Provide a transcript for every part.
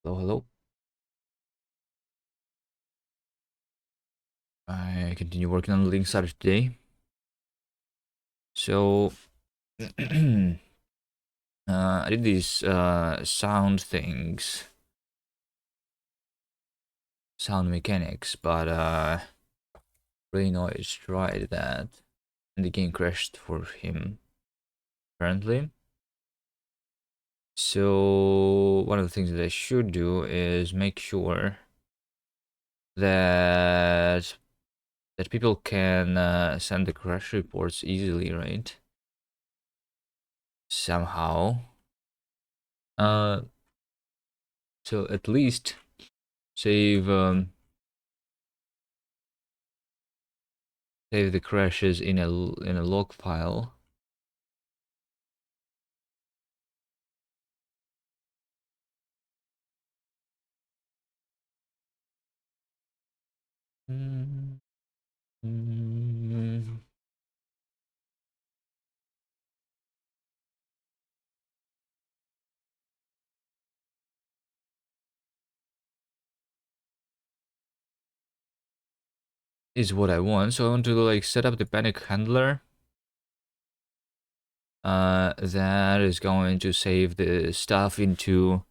Hello, hello. I continue working on the linksider today. So I did these sound things, sound mechanics, but really noise tried that, and the game crashed for him apparently. So one of the things that I should do is make sure that people can send the crash reports easily, right? Somehow. Uh, so at least save save the crashes in a log file. Is what I want. So I want to like set up the panic handler. That is going to save the stuff into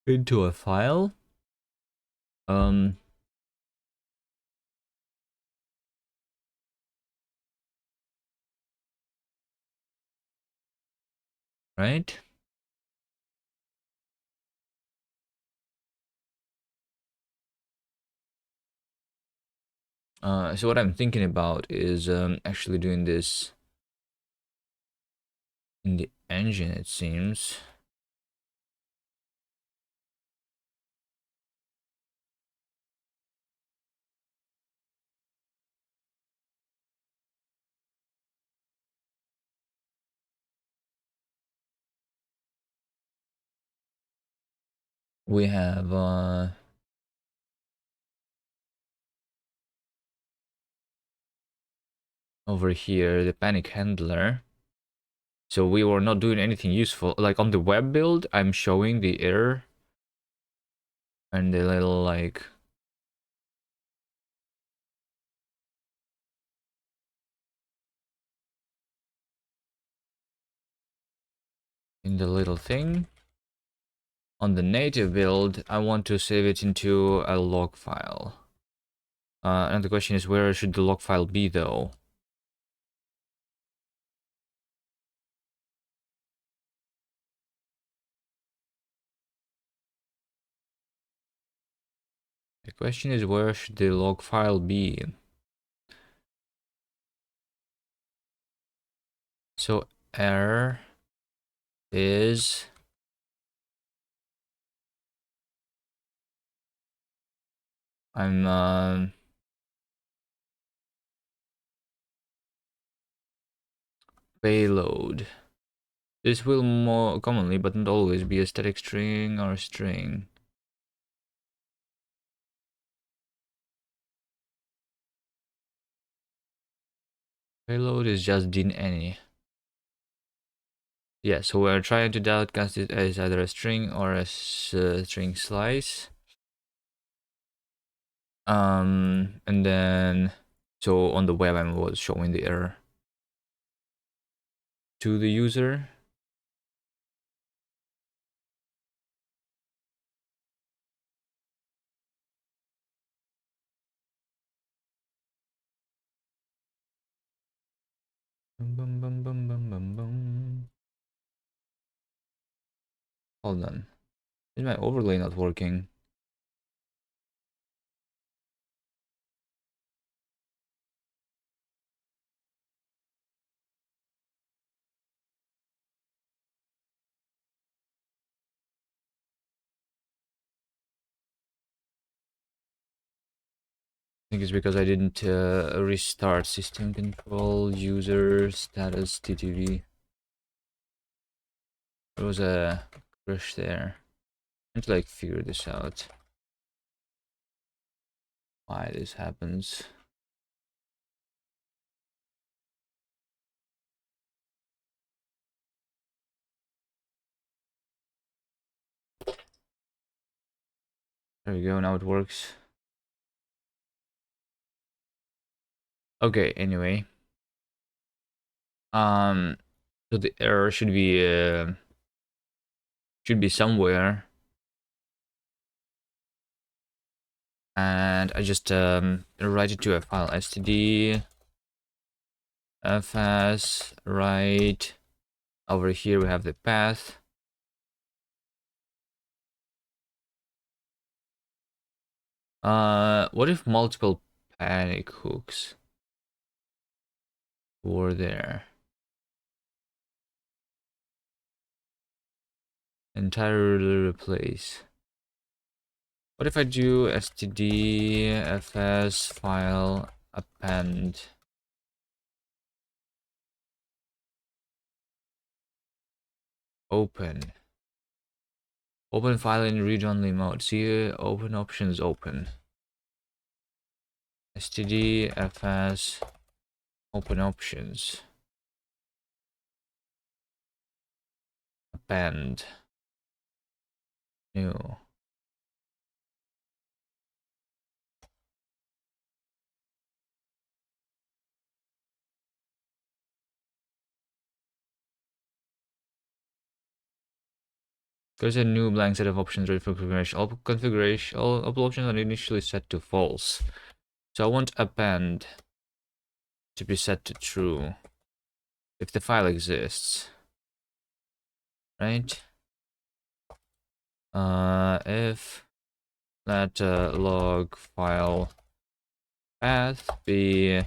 a file. Um, right. So what I'm thinking about is actually doing this in the engine, it seems. We have over here the panic handler. So we were not doing anything useful. Like on the web build, I'm showing the error and the little like in the little thing. On the native build, I want to save it into a log file. And the question is, where should the log file be though? The question is, where should the log file be? So error is I'm payload. This will more commonly, but not always, be a static string or a string. Payload is just din any. Yeah, so we're trying to outcast it as either a string or a string slice. And then, so on the web I was showing the error to the user. Bum, bum, bum, bum, bum, bum. Hold on. Is my overlay not working? I think it's because I didn't restart system control user status TTV. There was a crash there. I need to like figure this out. Why this happens. There we go, now it works. Okay, anyway. So the error should be somewhere. And I just write it to a file std fs write. Over here we have the path. What if multiple panic hooks were there? Entirely replace. What if I do std fs file append? Open file in read-only mode. See, open options open. Std fs open options. Append. New. There's a new blank set of options ready for configuration. All options are initially set to false. So I want append to be set to true if the file exists, right? If let log file path be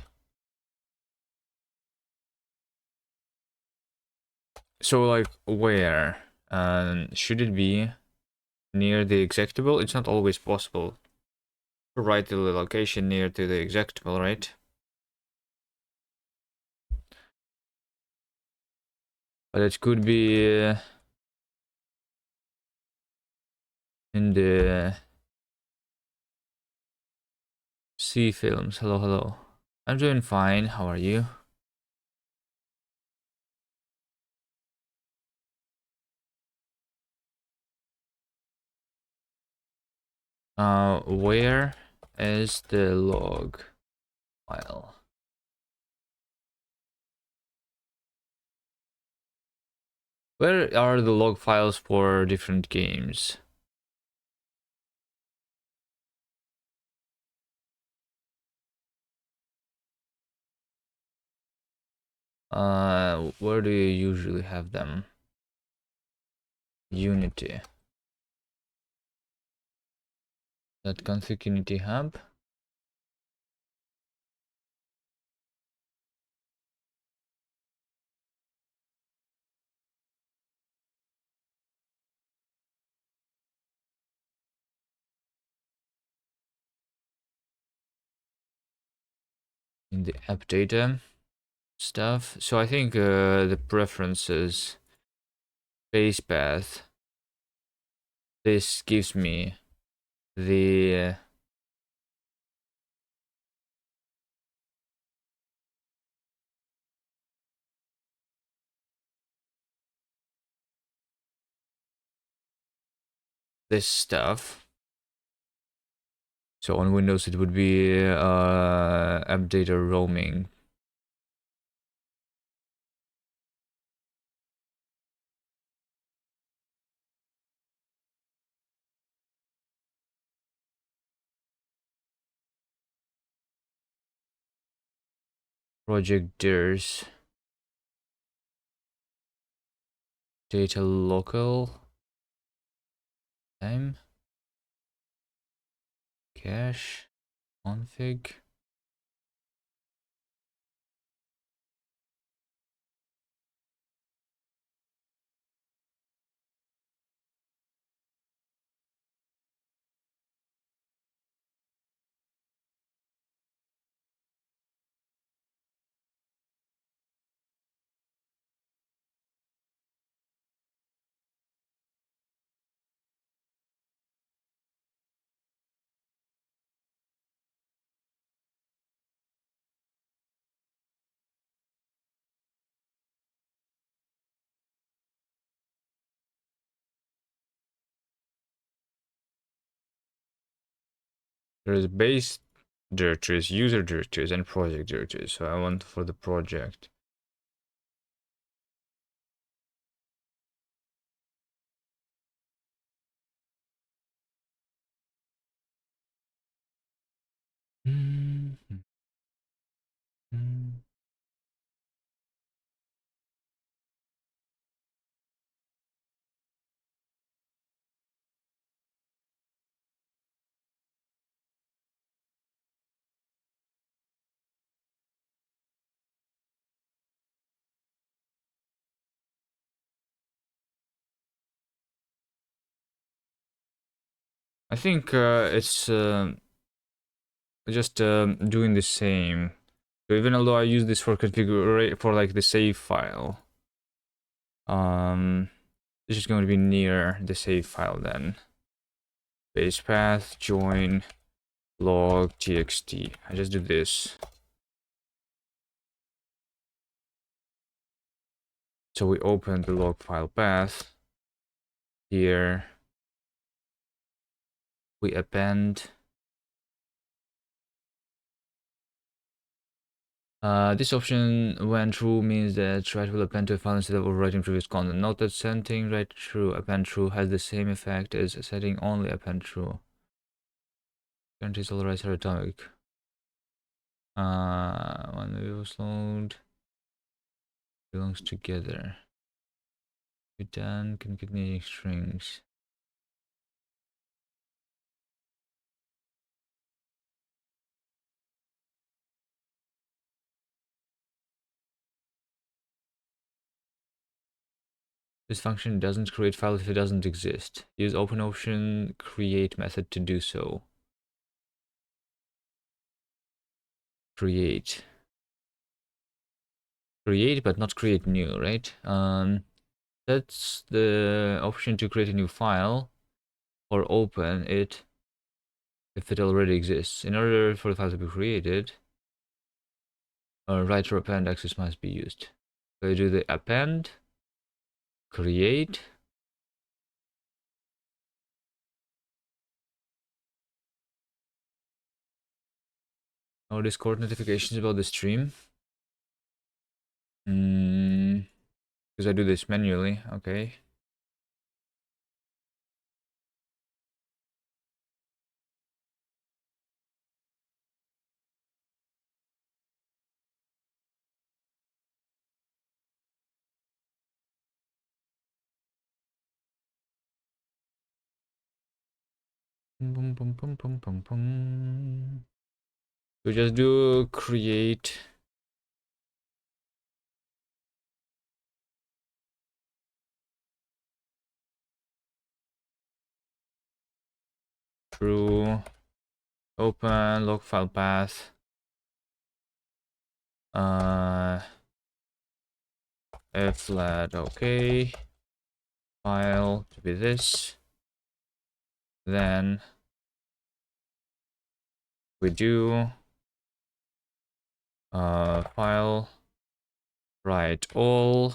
so like where should it be near the executable? It's not always possible to write the location near to the executable, right? But it could be in the C films. Hello, hello. I'm doing fine. How are you? Where is the log file? Where are the log files for different games? Where do you usually have them? Unity. That config Unity hub. In the app data stuff. So I think the preferences base path. This gives me the this stuff. So on Windows it would be app data roaming. Project dirs. Data local. Time. Cache. Config. There's base directories, user directories, and project directories. So I want for the project. I think it's just doing the same. So even although I use this for configure for like the save file, this is going to be near the save file then. Base path join log txt. I just do this. So we open the log file path. Here we append. This option, when true, means that write will append to a file instead of overwriting previous content. Note that setting write true, append true has the same effect as setting only append true. Guarantees all writes are atomic. When the was load belongs together. Return concatenating strings. This function doesn't create file if it doesn't exist. Use open option create method to do so. Create. Create, but not create new, right? That's the option to create a new file or open it if it already exists. In order for the file to be created, a write or append access must be used. So you do the append, create. No Discord notifications about the stream. Because I do this manually, okay. Boom, boom, boom, boom, boom, boom. So just do create. True. Open log file path. Flat, okay. File to be this. Then we do file write all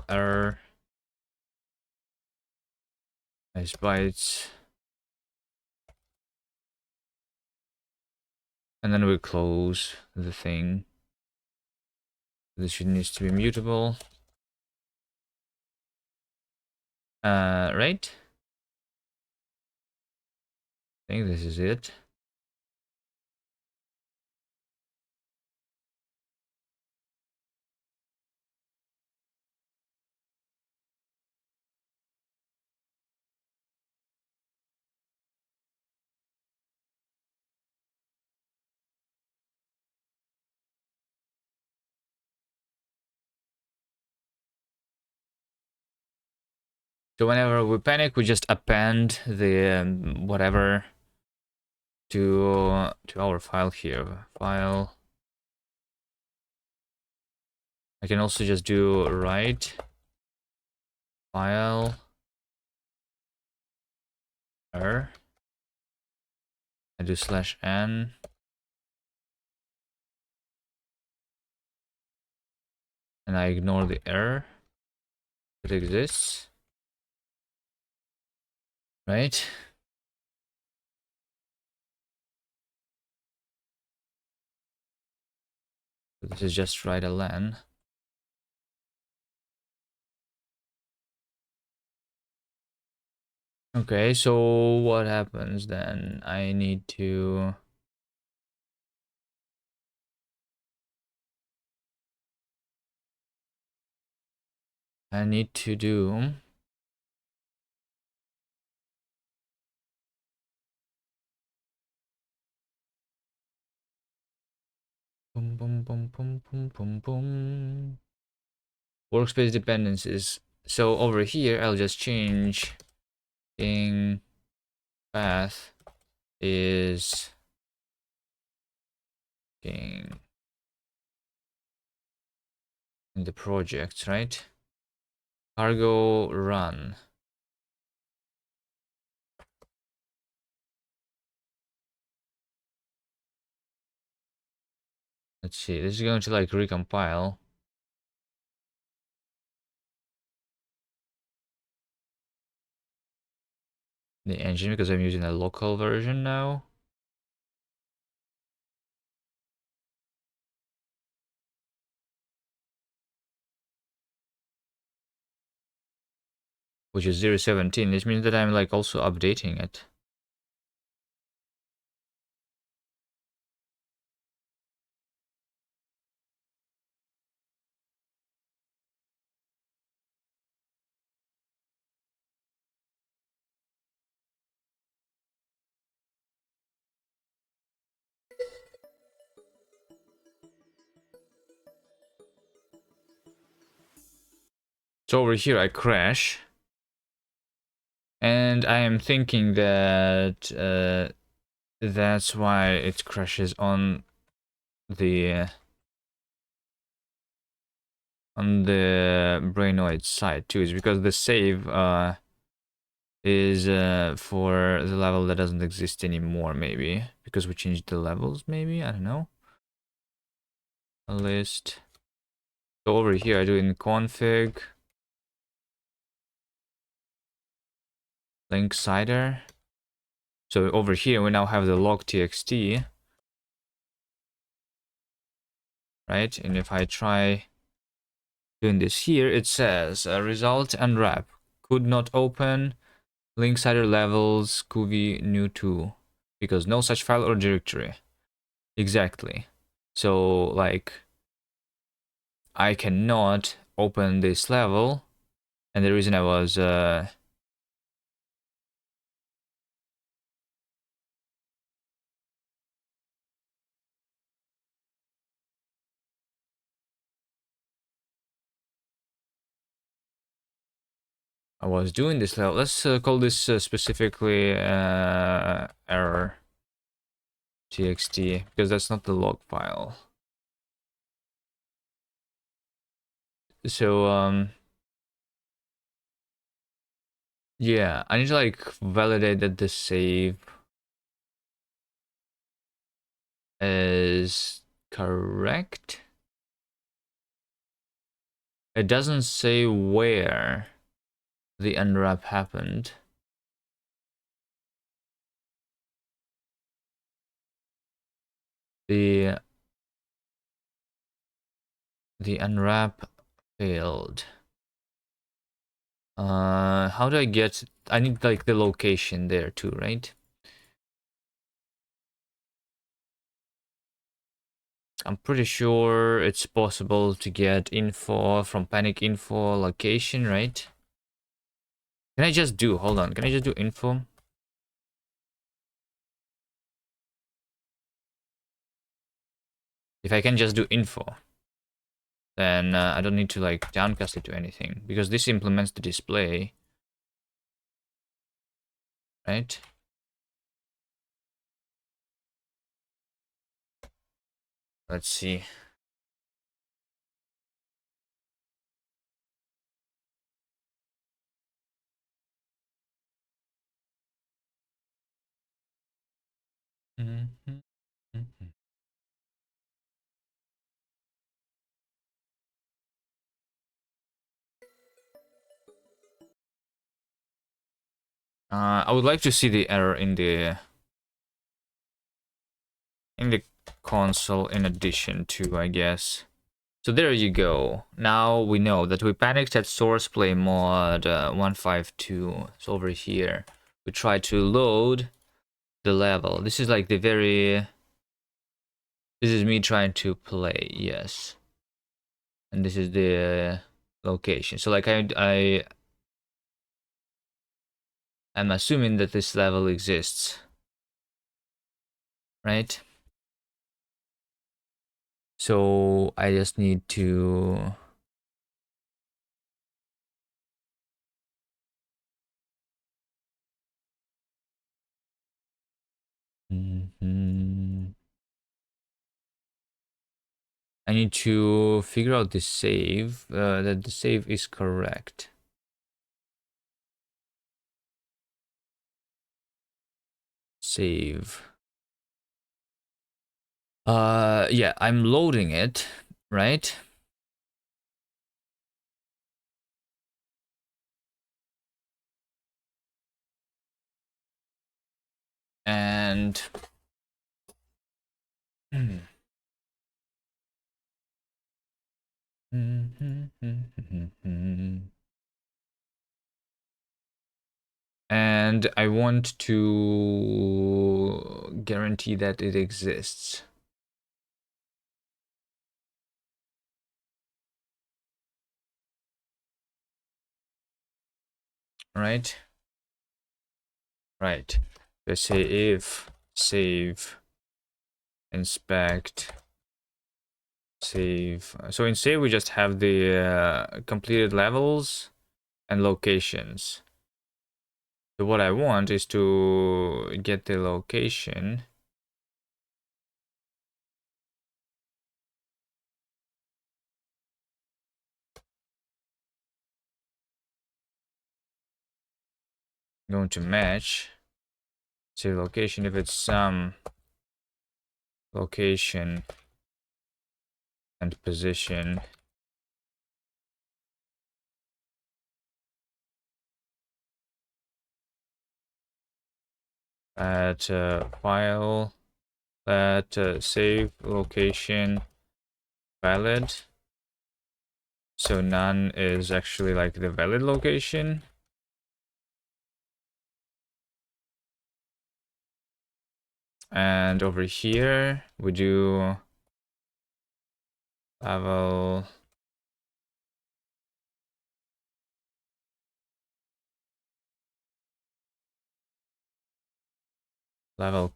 error as bytes, and then we close the thing. This needs to be mutable. Right? I think this is it. So whenever we panic, we just append the whatever to our file here. File. I can also just do write file error. I do /n. And I ignore the error that exists. right? This is just write a LAN. Okay, so what happens then? I need to do boom boom boom boom boom boom boom workspace dependencies. So over here I'll just change ping path is ping in the project, right? Cargo run. Let's see, this is going to like recompile. The engine because I'm using a local version now. Which is 0.17. This means that I'm like also updating it. So over here I crash. And I am thinking that that's why it crashes on the Brainoid side too. Is because the save is for the level that doesn't exist anymore, maybe because we changed the levels. Maybe I don't know. A list. So over here I do in config linksider. So over here we now have the log.txt, right? And if I try doing this here, it says result unwrap could not open linksider levels kuvi new 2 because no such file or directory. Exactly. So like I cannot open this level, and the reason I was doing this level. Let's call this specifically error txt because that's not the log file. So yeah, I need to like validate that the save is correct. It doesn't say where the unwrap happened. The unwrap failed. How do I get? I need like the location there too, right? I'm pretty sure it's possible to get info from panic info location, right? Can I just do? Hold on. Can I just do info? If I can just do info, then I don't need to like downcast it to anything because this implements the display, right? Let's see. Mm-hmm. Mm-hmm. I would like to see the error in the console in addition to, I guess. So there you go. Now we know that we panicked at source play mod 152. So over here, we try to load the level. This is like the very... This is me trying to play, yes. And this is the location. So like I'm assuming that this level exists, right? So I just need to... I need to figure out the save, that the save is correct. Save. Yeah, I'm loading it, right? And and I want to guarantee that it exists. Right? Right. Let's say if save inspect save. So in save we just have the completed levels and locations. So what I want is to get the location. I'm going to match. Say location if it's some location and position. At file that save location valid. So none is actually like the valid location. And over here we do level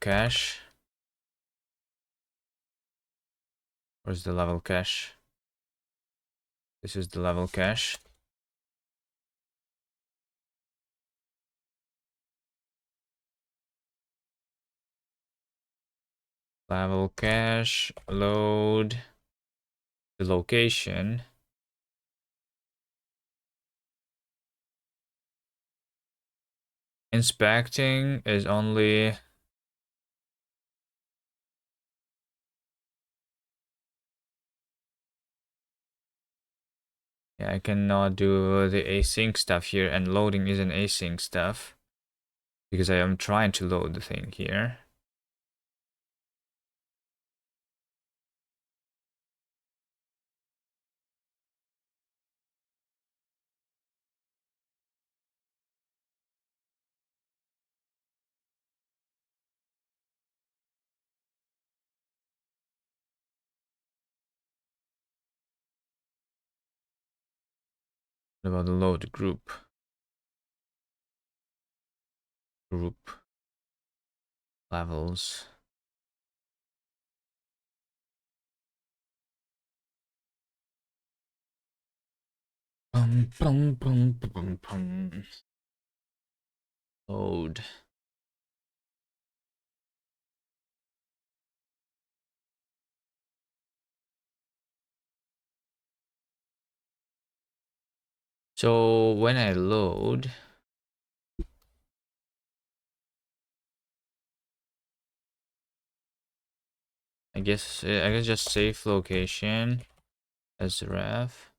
cache. Where's the level cache? This is the level cache. Level cache, load the location. Inspecting is only... Yeah, I cannot do the async stuff here, and loading isn't async stuff because I am trying to load the thing here. What about the load group levels? Load. So when I load, I guess I can just save location as ref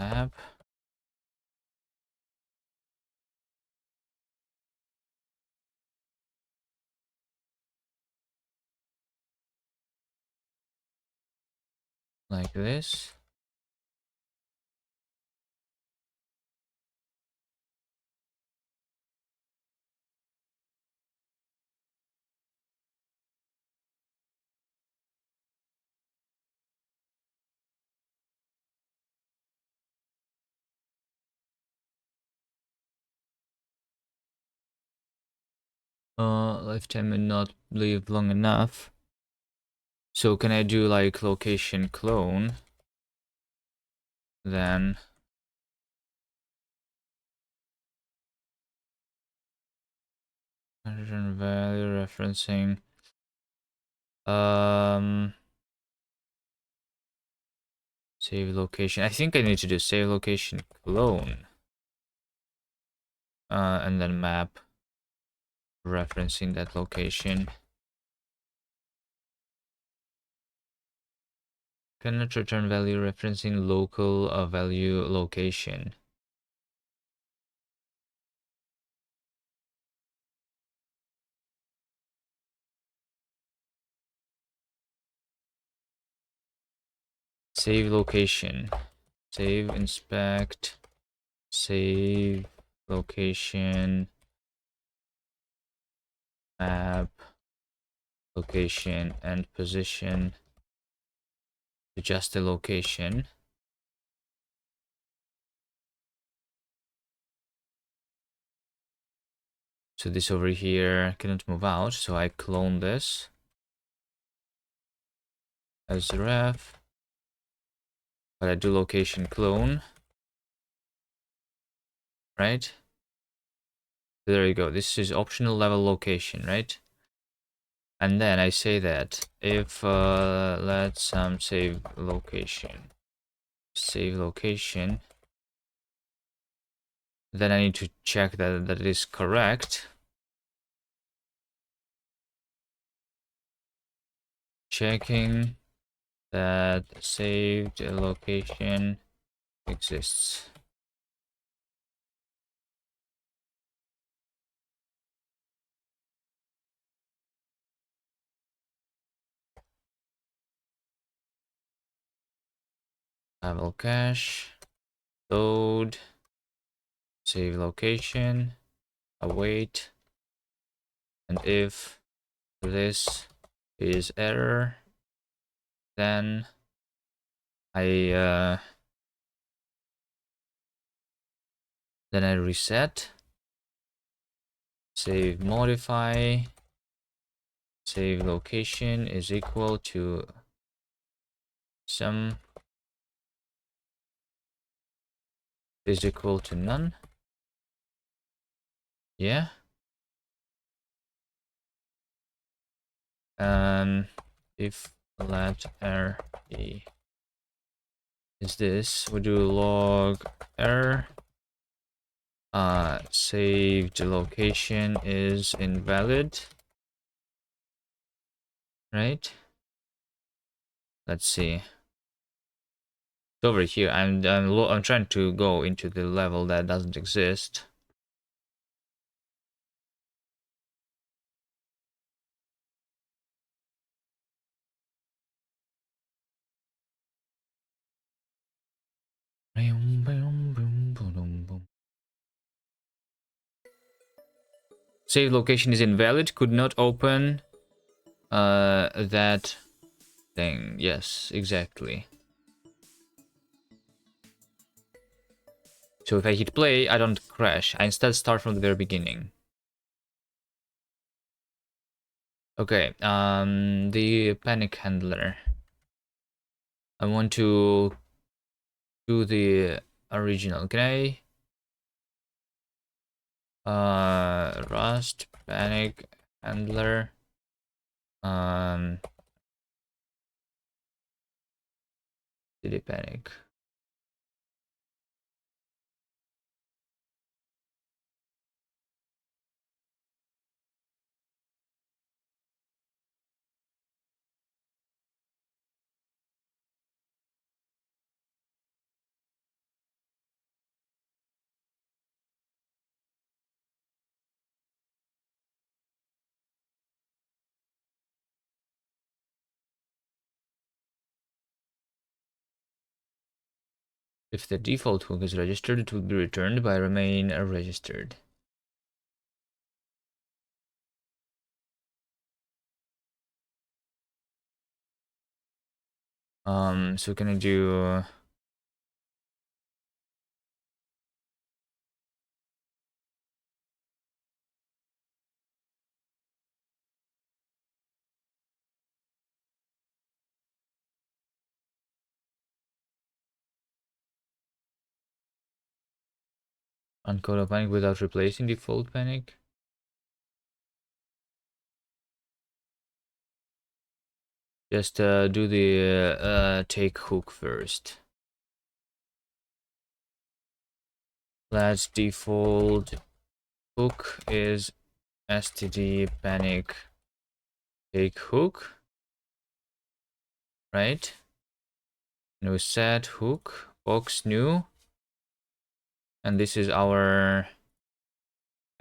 app. like this. Lifetime may not live long enough. So can I do like location clone? Then return value referencing. Save location. I think I need to do save location clone. And then map referencing that location. Cannot return value referencing local value location. Save location. Save, inspect, save location, map, location, and position. Adjust the location. So this over here cannot move out, so I clone this as ref. But I do location clone, right? There you go. This is optional level location, right? And then I say that if let's save location, then I need to check that it is correct. Checking that saved location exists. Level cache, load, save location, await, and if this is error, then I reset, save modify, save location is equal to some is equal to none. Yeah. If let error is this, we do log error. Saved location is invalid. Right? Let's see. It's over here. I'm trying to go into the level that doesn't exist. Save location is invalid. Could not open that thing. Yes, exactly. So if I hit play, I don't crash. I instead start from the very beginning. Okay, the panic handler. I want to do the original. Can I Rust panic handler cd panic. If the default hook is registered, it will be returned by remain registered. So can I do uncode a panic without replacing default panic? Just do the take hook first. Let's default hook is std panic take hook, right? New set hook box new, and this is our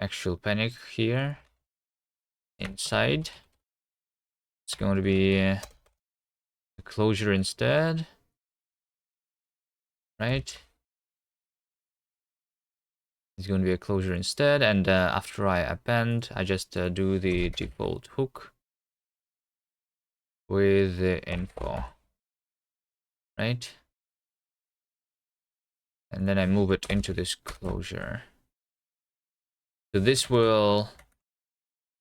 actual panic here inside. It's going to be a closure instead, right? It's going to be a closure instead, and after I append, I just do the default hook with the info, right? And then I move it into this closure. So this will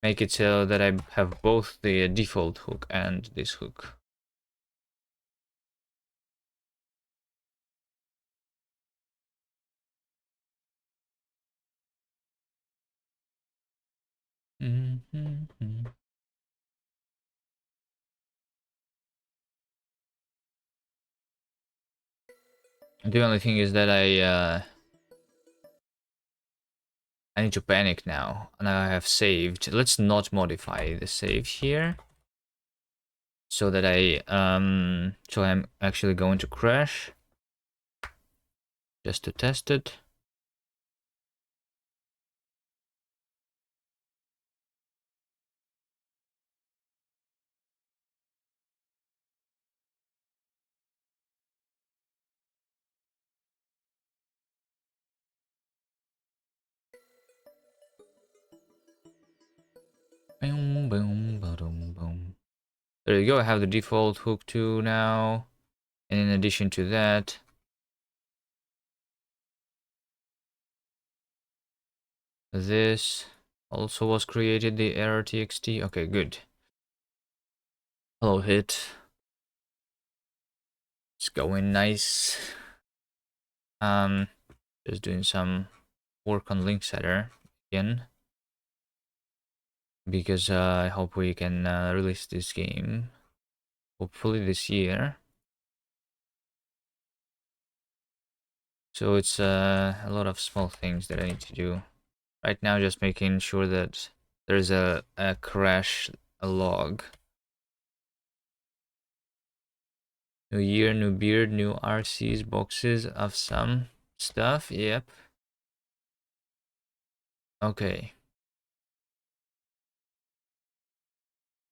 make it so that I have both the default hook and this hook. Mm-hmm. The only thing is that I need to panic now, and I have saved. Let's not modify the save here, so that so I'm actually going to crash just to test it. Boom, boom, boom, boom. There you go. I have the default hook too now, and in addition to that, this also was created, the error txt. Okay, good. Hello, hit. It's going nice. Just doing some work on linksider again, because I hope we can release this game hopefully this year. So it's a lot of small things that I need to do right now, just making sure that there's a crash log. New year, new beard, new RCs, boxes of some stuff. Yep. Okay.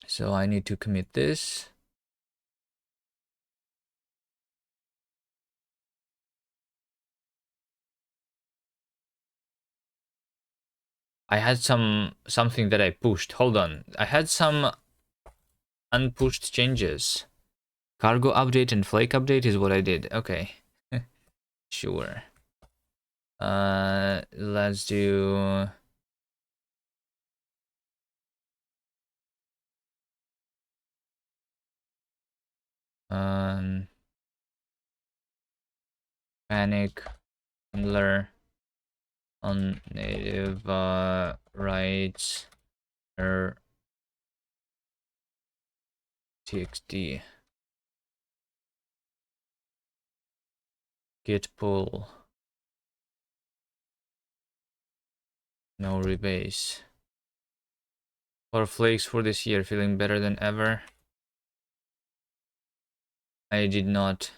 So I need to commit this. I had something that I pushed. Hold on. I had some unpushed changes. Cargo update and flake update is what I did. Okay. Sure. Let's do panic handler on native writes txt git pull no rebase. For flakes for this year, feeling better than ever. I did not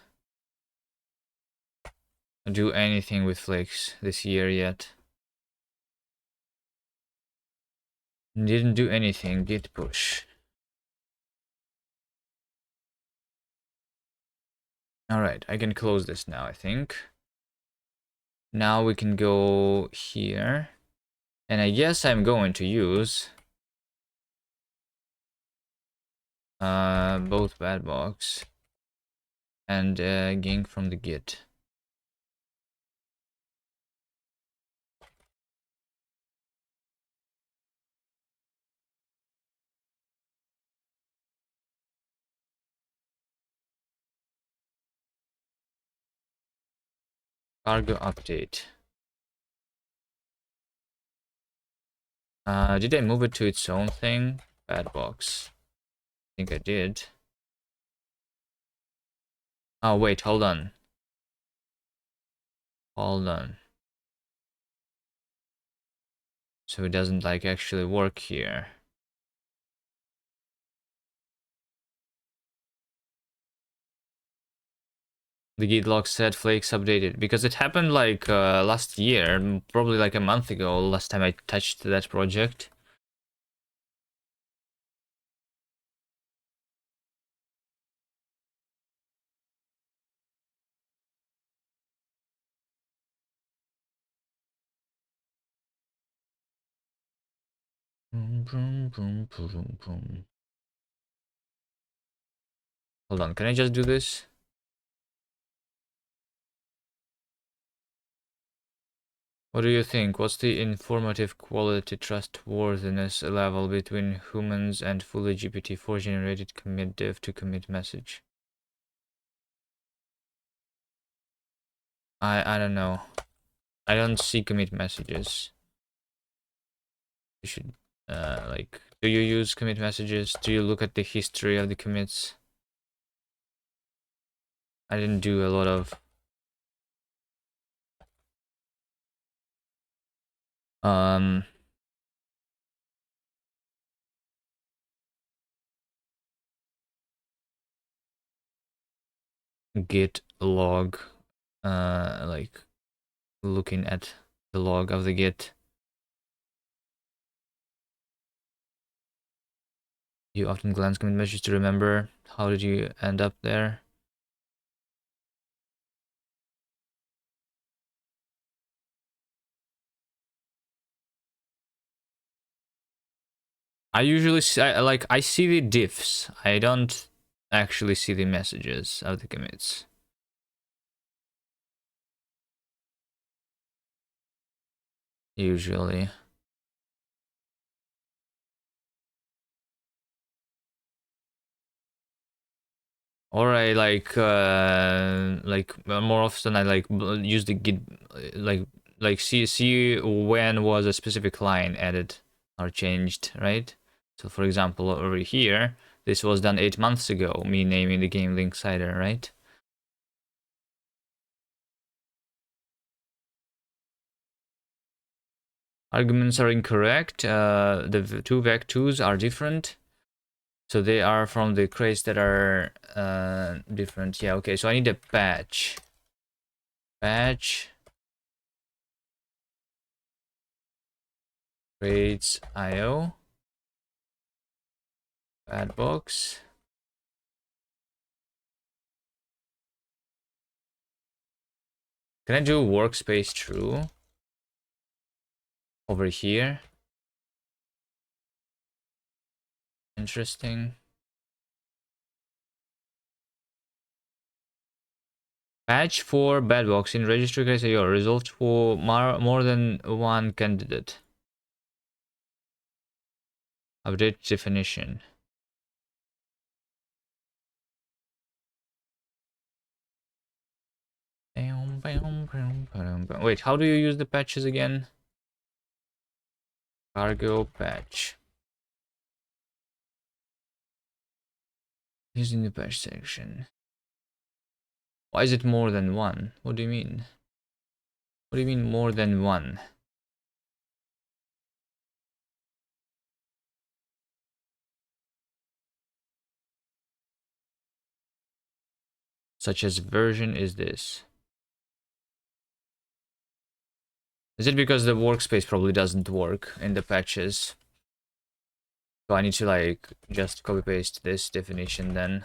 do anything with flakes this year yet. Didn't do anything. Git push. Alright, I can close this now, I think. Now we can go here. And I guess I'm going to use both bad box and gank from the git. Cargo update. Did I move it to its own thing? Bad box. I think I did. Oh wait, hold on. Hold on. So it doesn't like actually work here. The git log said flakes updated because it happened like last year, probably like a month ago, last time I touched that project. Boom, boom, boom, boom, boom. Hold on, can I just do this? What do you think? What's the informative quality trustworthiness level between humans and fully GPT-4 generated commit diff to commit message? I don't know. I don't see commit messages. You should like, do you use commit messages? Do you look at the history of the commits? I didn't do a lot of git log like looking at the log of the git. You often glance commit messages to remember. How did you end up there? I usually see, I see the diffs. I don't actually see the messages of the commits. Usually. Or I more often I like use the git like see when was a specific line added or changed, right? So for example, over here, this was done 8 months ago, me naming the game linksider, right? Arguments are incorrect. The two vec2s are different. So they are from the crates that are different. Yeah, okay, so I need a patch. Patch. Crates IO. Bad box. Can I do workspace true? Over here. Interesting. Patch for bad box in registry case IO. Resolved for more than one candidate. Update definition. Wait, how do you use the patches again? Cargo patch. Using the patch section. Why is it more than one? What do you mean? What do you mean more than one? Such as version is this? Is it because the workspace probably doesn't work in the patches? So I need to like just copy paste this definition then.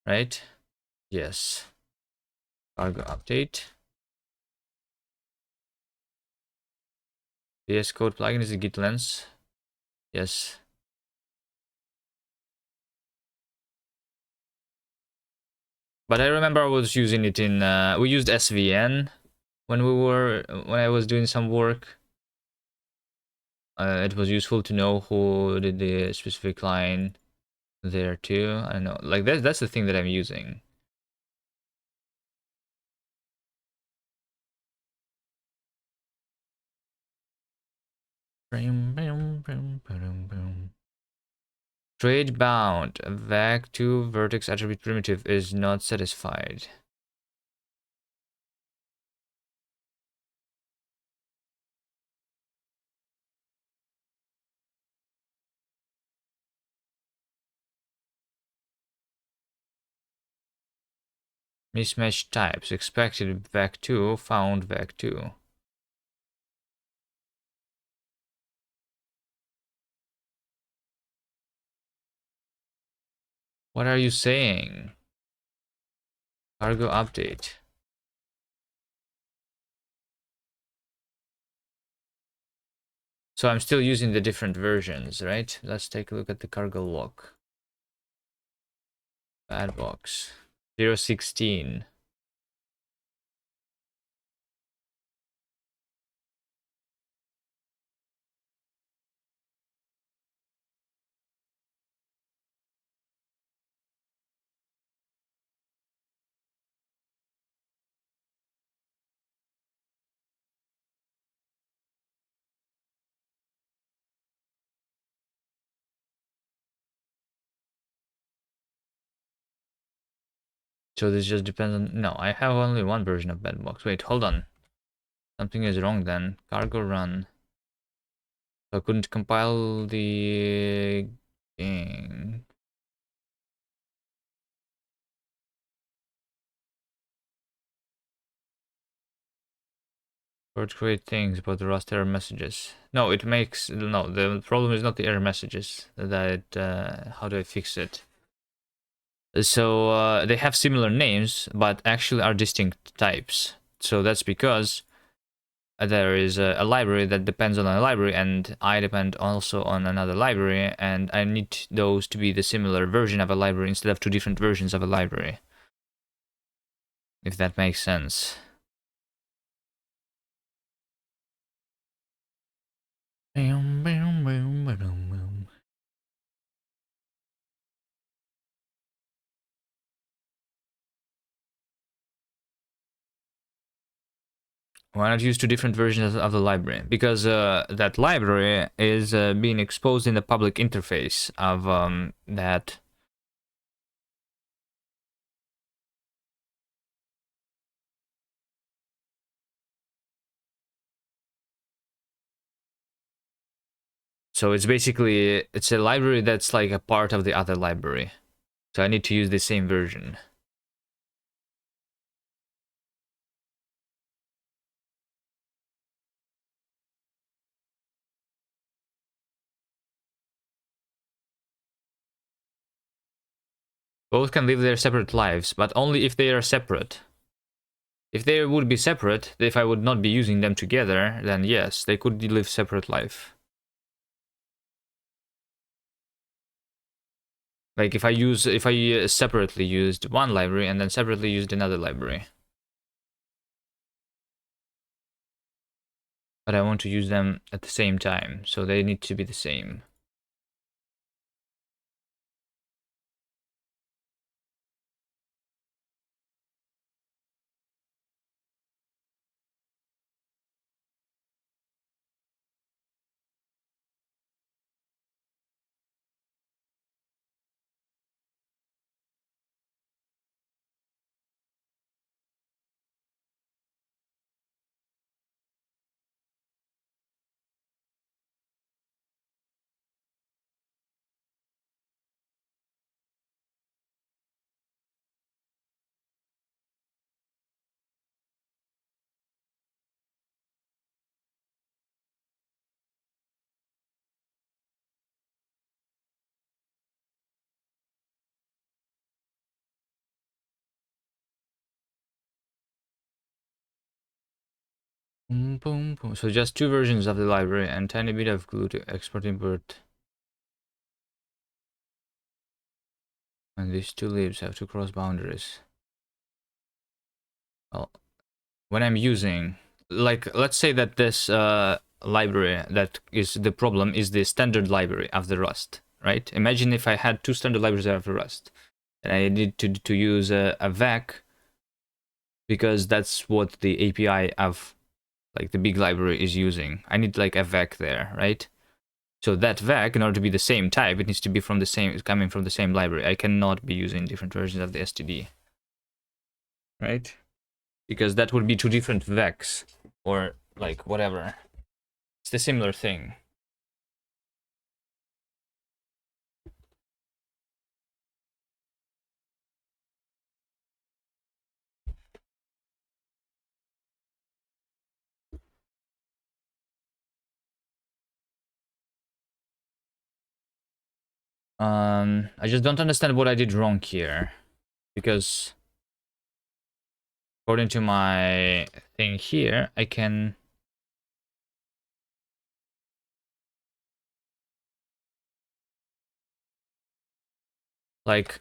Right? Yes. Cargo update. VS Code plugin is a Git lens. Yes. But I remember I was using it in, we used SVN when I was doing some work. It was useful to know who did the specific line there too. I don't know, like that's the thing that I'm using. Trade bound vec2 vertex attribute primitive is not satisfied. Mismatched types expected vec2 found vec2. What are you saying? Cargo update. So I'm still using the different versions, right? Let's take a look at the cargo log. Bad box 016. So this just depends on... No, I have only one version of Bedbox. Wait, hold on. Something is wrong then. Cargo run. I couldn't compile the thing. Or to create things about the Rust error messages. No, it makes... No, the problem is not the error messages. That how do I fix it? So they have similar names, but actually are distinct types. So that's because there is a library that depends on a library, and I depend also on another library, and I need those to be the similar version of a library instead of two different versions of a library. If that makes sense. Why not use two different versions of the library? Because that library is being exposed in the public interface of that. So it's basically, it's a library that's like a part of the other library. So I need to use the same version. Both can live their separate lives, but only if they are separate. If they would be separate, if I would not be using them together, then yes, they could live separate life. Like if I separately used one library and then separately used another library. But I want to use them at the same time, so they need to be the same. Boom, boom, boom. So just two versions of the library and tiny bit of glue to export import. And these two libs have to cross boundaries. Well, when I'm using, like, let's say that this library that is the problem is the standard library of the Rust, right? Imagine if I had two standard libraries of the Rust, and I need to use a VAC because that's what the API of like the big library is using. I need like a VAC there, right? So that VAC, in order to be the same type, it needs to be from the same, coming from the same library. I cannot be using different versions of the STD, right? Because that would be two different VACs or like whatever. It's the similar thing. I just don't understand what I did wrong here, because according to my thing here, I can like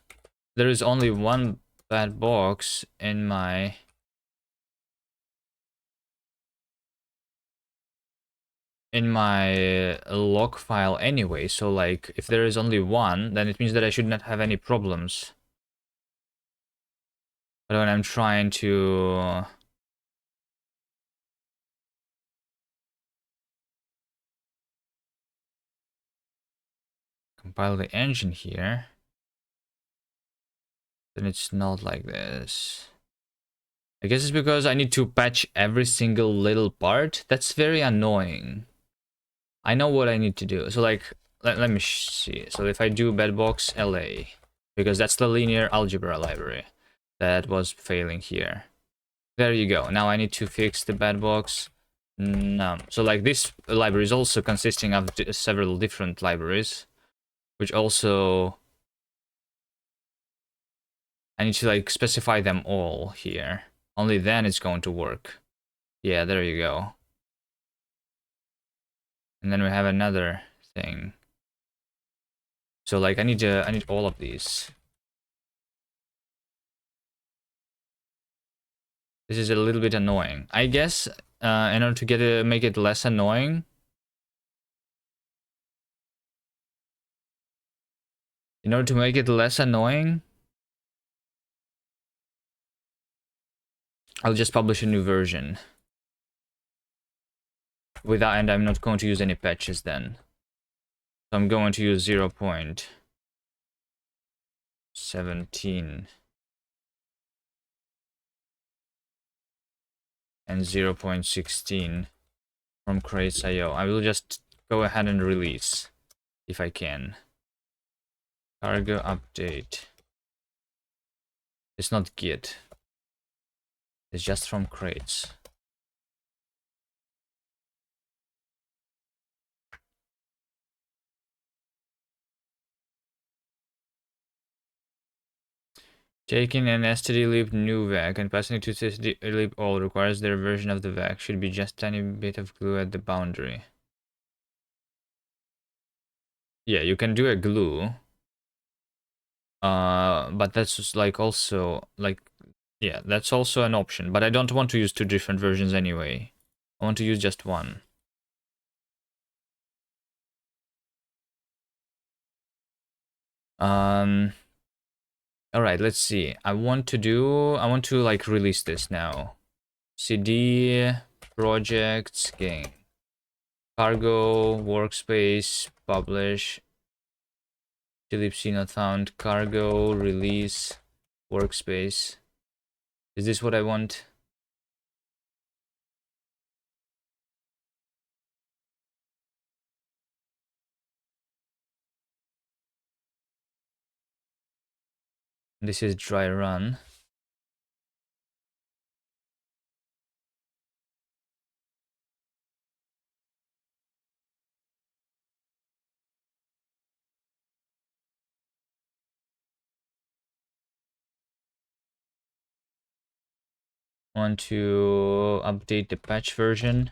there is only one bad box in my log file anyway, so like if there is only one, then it means that I should not have any problems. But when I'm trying to compile the engine here, then it's not like this. I guess it's because I need to patch every single little part. That's very annoying. I know what I need to do. So like, let me see. So if I do bedbox LA, because that's the linear algebra library that was failing here. There you go. Now I need to fix the bedbox num. So like this library is also consisting of several different libraries, which also I need to like specify them all here. Only then it's going to work. Yeah, there you go. And then we have another thing. So like I need all of these. This is a little bit annoying. I guess in order to make it less annoying, I'll just publish a new version. And I'm not going to use any patches then. So I'm going to use 0.17 and 0.16 from crates.io. I will just go ahead and release if I can. Cargo update. It's not Git. It's just from crates. Taking an stdlib new VAC and passing it to stdlib all requires their version of the VAC. Should be just a tiny bit of glue at the boundary. Yeah, you can do a glue. But that's just like also like, yeah, that's also an option. But I don't want to use two different versions anyway. I want to use just one. All right, let's see. I want to like release this now. CD projects game. Cargo workspace publish. Philips not found. Cargo release workspace. Is this what I want? This is dry run. Want to update the patch version.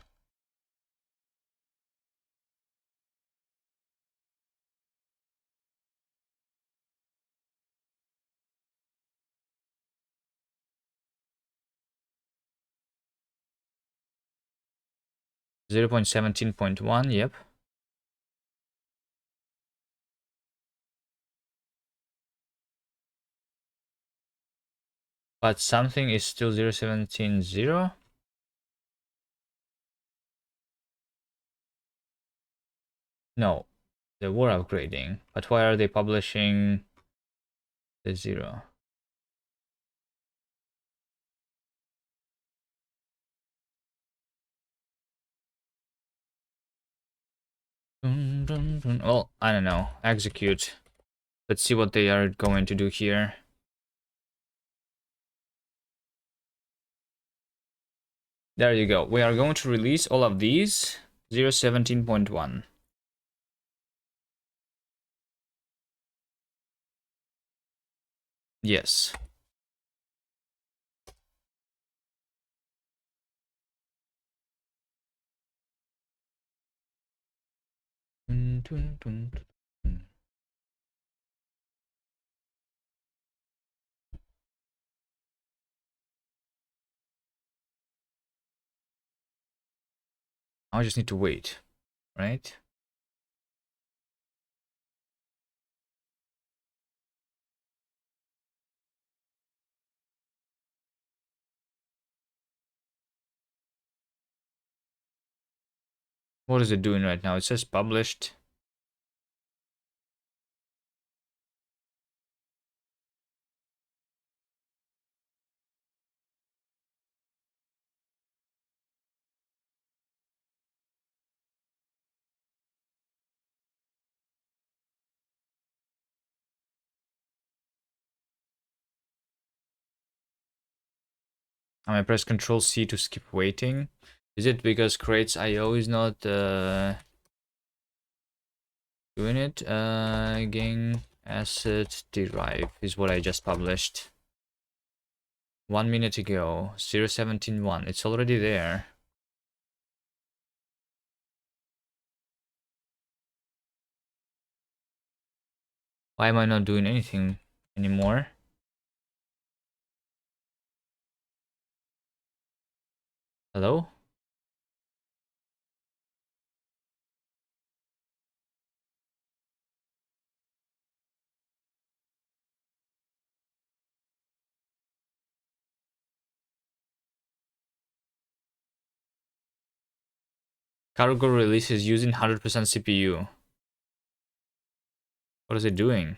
Zero point 17.1, yep. But something is still 0.17.0. No, they were upgrading. But why are they publishing the 0? Well, I don't know. Execute. Let's see what they are going to do here. There you go. We are going to release all of these 0.17.1. Yes. I just need to wait, right? What is it doing right now? It says published. I might press Control C to skip waiting. Is it because crates IO is not doing it? Gang asset derive is what I just published 1 minute ago. 0.17.1. It's already there. Why am I not doing anything anymore? Hello? Cargo release is using 100% CPU. What is it doing?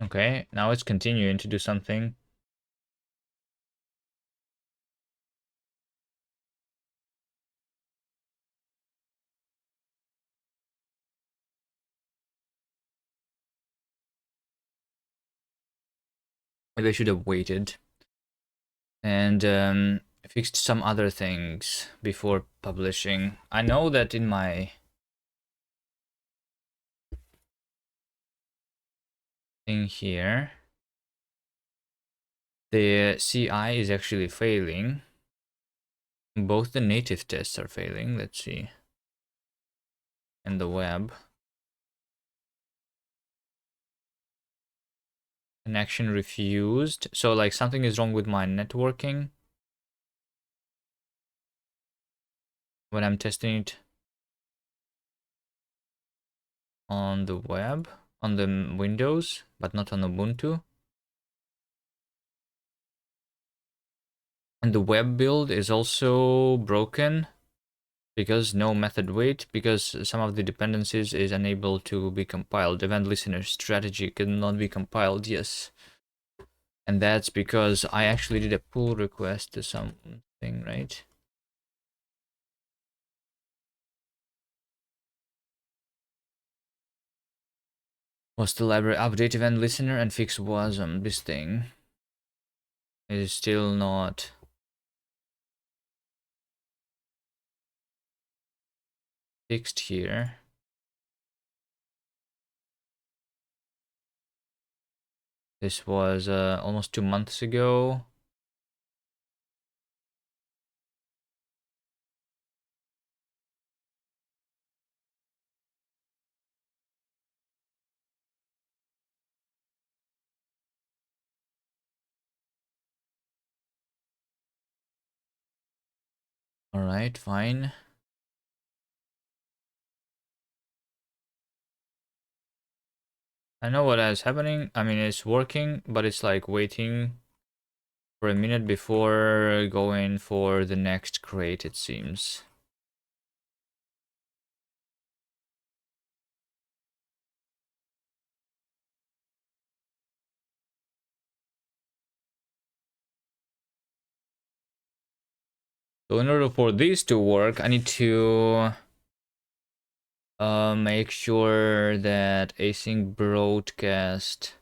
Okay, now it's continuing to do something. Maybe I should have waited and fixed some other things before publishing. I know that in my thing here, the CI is actually failing. Both the native tests are failing. Let's see. And the web. Connection refused. So like something is wrong with my networking when I'm testing it on the web, on the Windows, but not on Ubuntu. And the web build is also broken because no method wait, because some of the dependencies is unable to be compiled. Event listener strategy cannot be compiled, yes. And that's because I actually did a pull request to something, right? Was the library update event listener and fix WASM? This thing is still not fixed here. This was almost 2 months ago. All right, fine. I know what is happening. I mean, it's working, but it's like waiting for a minute before going for the next crate, it seems. So in order for this to work, I need to make sure that async broadcast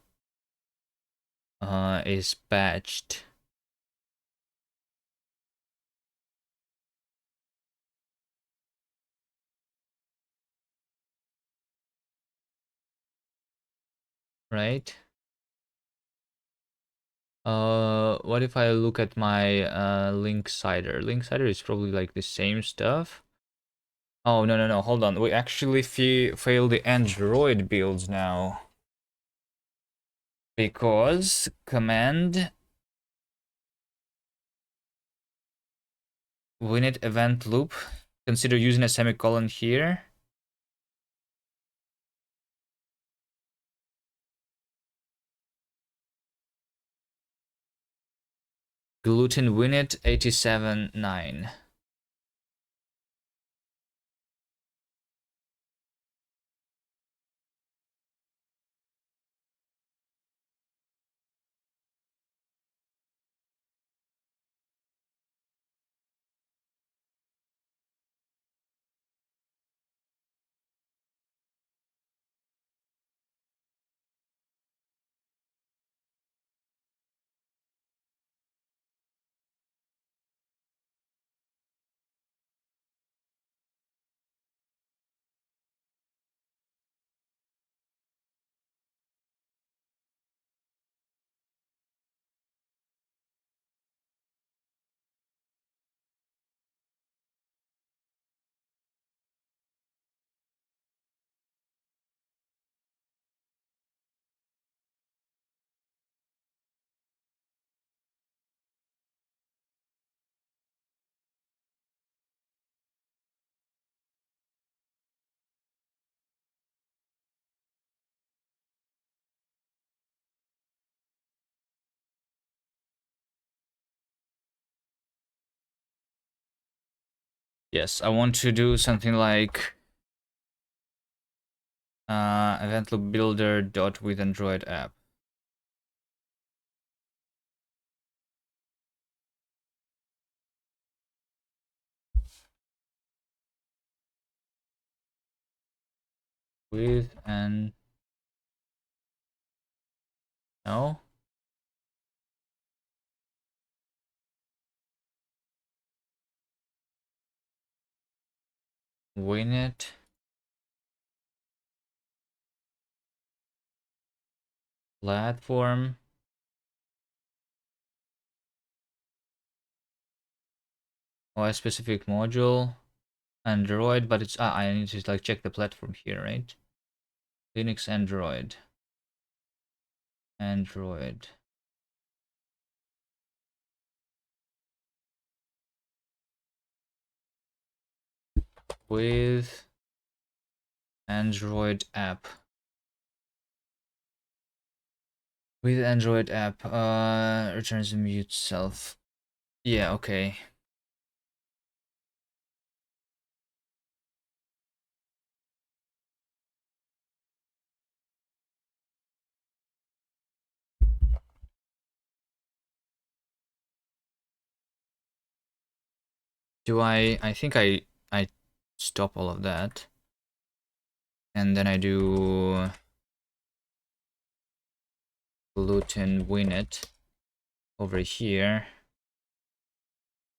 is patched. Right? What if I look at my linksider? Linksider is probably like the same stuff. Oh, no, no, no, hold on. We actually fail the Android builds now. Because command winit event loop. Consider using a semicolon here. Gluten winit 87.9. Yes, I want to do something like event loop builder dot with Android app. With and no. Winit. Platform. Or a specific module. Android, but it's I need to like check the platform here, right? Linux Android. Android. With Android app. With Android app, returns mute self. Yeah, okay. Do I think I stop all of that. And then I do gluten winit over here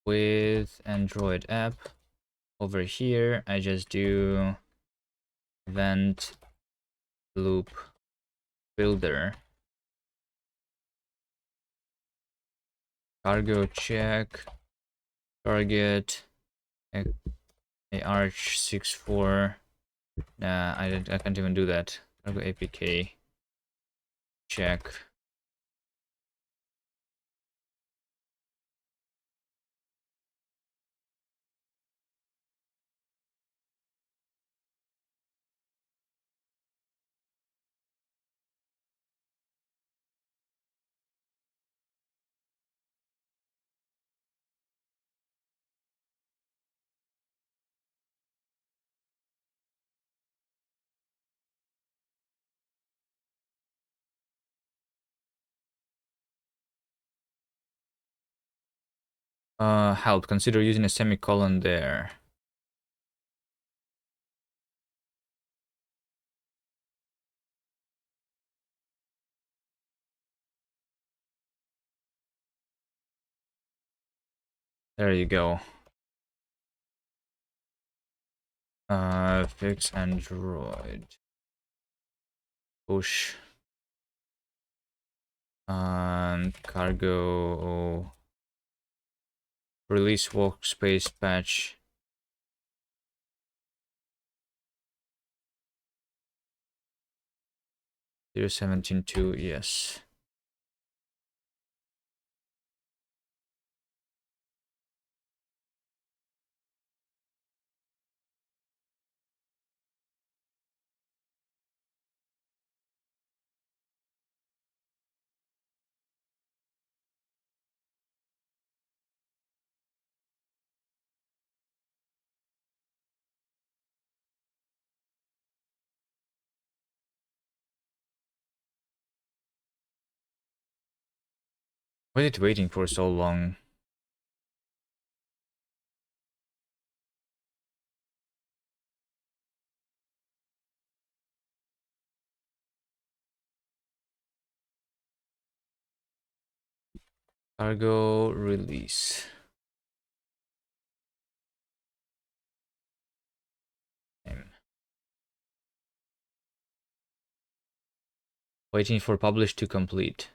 with Android app. Over here, I just do event loop builder. Cargo check, target, arch64. Nah, I can't even do that. Cargo APK check. Help. Consider using a semicolon there. There you go. Fix Android. Push. Cargo. Release workspace patch. 0.17.2, yes. Why is it waiting for so long? Cargo release. Waiting for publish to complete.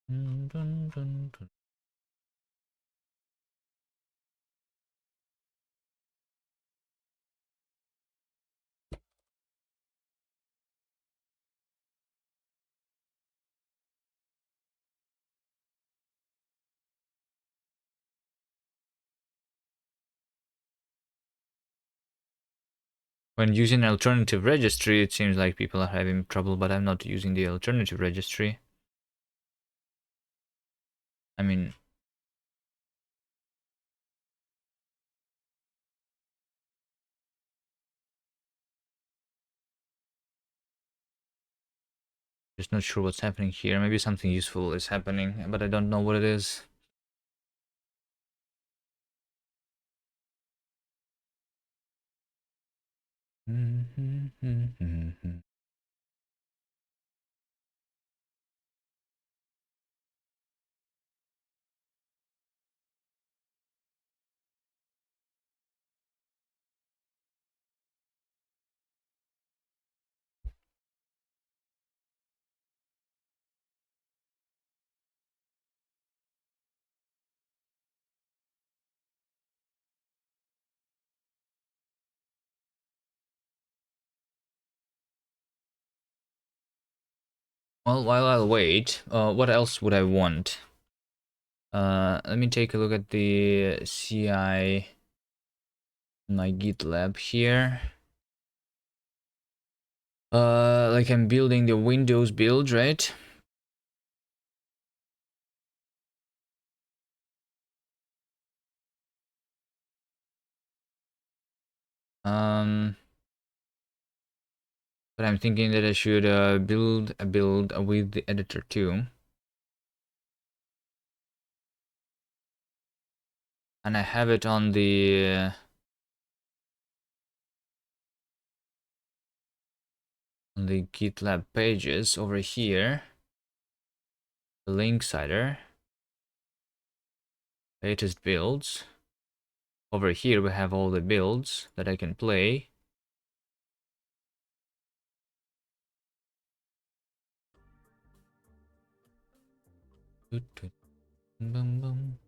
Dun, dun, dun, dun. When using an alternative registry, it seems like people are having trouble, but I'm not using the alternative registry. I mean, just not sure what's happening here. Maybe something useful is happening, but I don't know what it is. Well, while I'll wait, what else would I want? Let me take a look at the CI, my GitLab here. Like I'm building the Windows build, right? But I'm thinking that I should build a build with the editor too. And I have it on the GitLab pages over here. The linksider, latest builds. Over here we have all the builds that I can play. Boom, boom.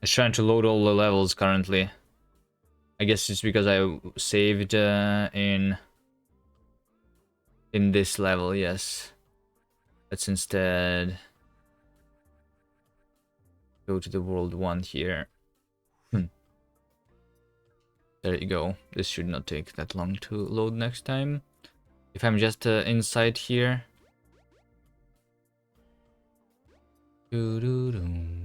It's trying to load all the levels currently. I guess it's because I saved in this level, yes. Let's instead go to the world 1 here. There you go. This should not take that long to load next time. If I'm just inside here. Doo-doo-doo.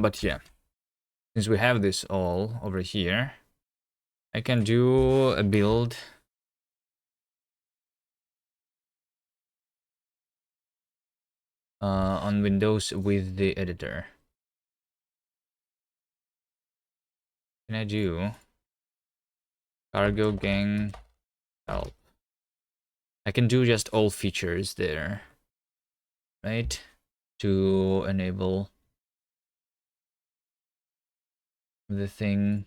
But yeah, since we have this all over here, I can do a build on Windows with the editor. Can I do cargo gang help? I can do just all features there, right? To enable the thing.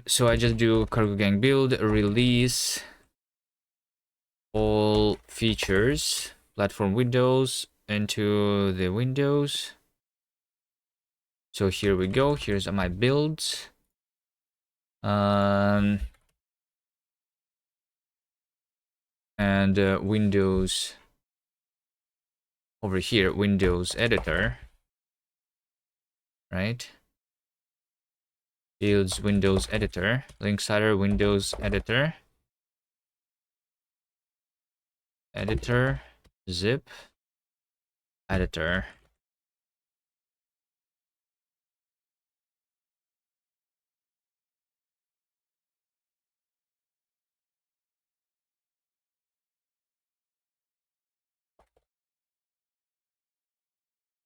So I just do cargo gang build, release all features, platform windows into the windows. So here we go. Here's my builds. And Windows over here, Windows editor, right? Builds Windows editor, linksider Windows editor, zip, editor.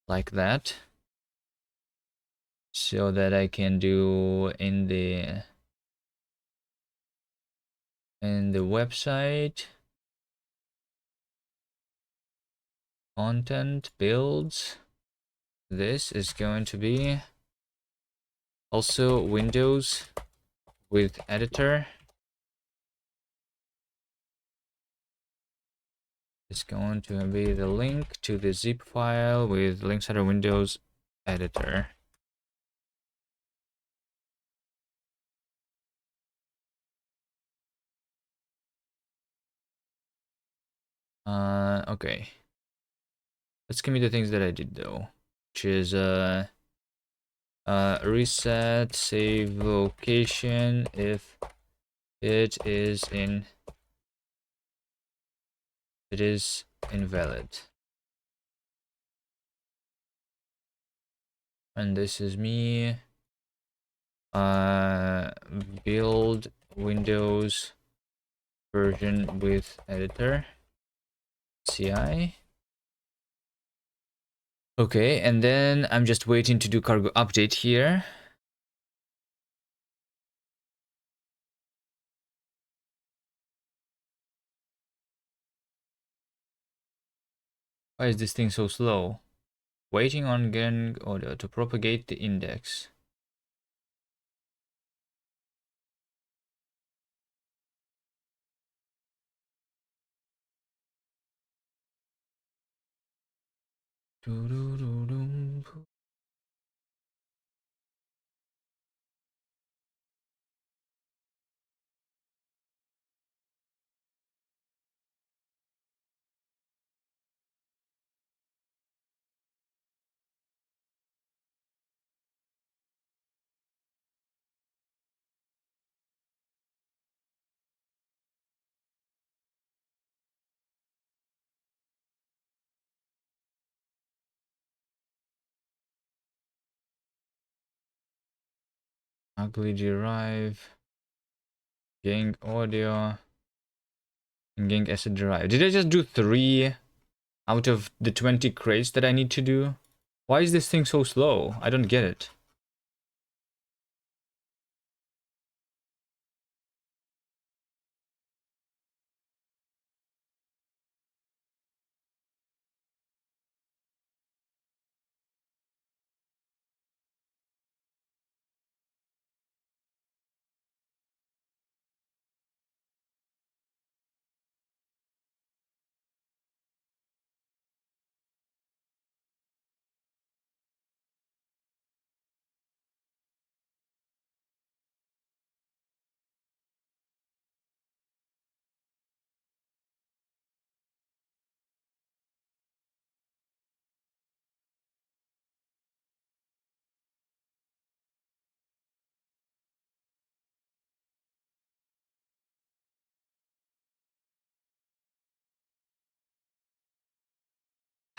Like that. So that I can do in the website content builds. This is going to be also Windows with editor. It's going to be the link to the zip file with linksider Windows editor. Okay. Let's give me the things that I did though, which is reset save location if it is invalid. And this is me build Windows version with editor CI. Okay, and then I'm just waiting to do cargo update here. Why is this thing so slow? Waiting on getting audio to propagate the index. Ugly derive, gang audio, and gang asset derive. Did I just do 3 out of the 20 crates that I need to do? Why is this thing so slow? I don't get it.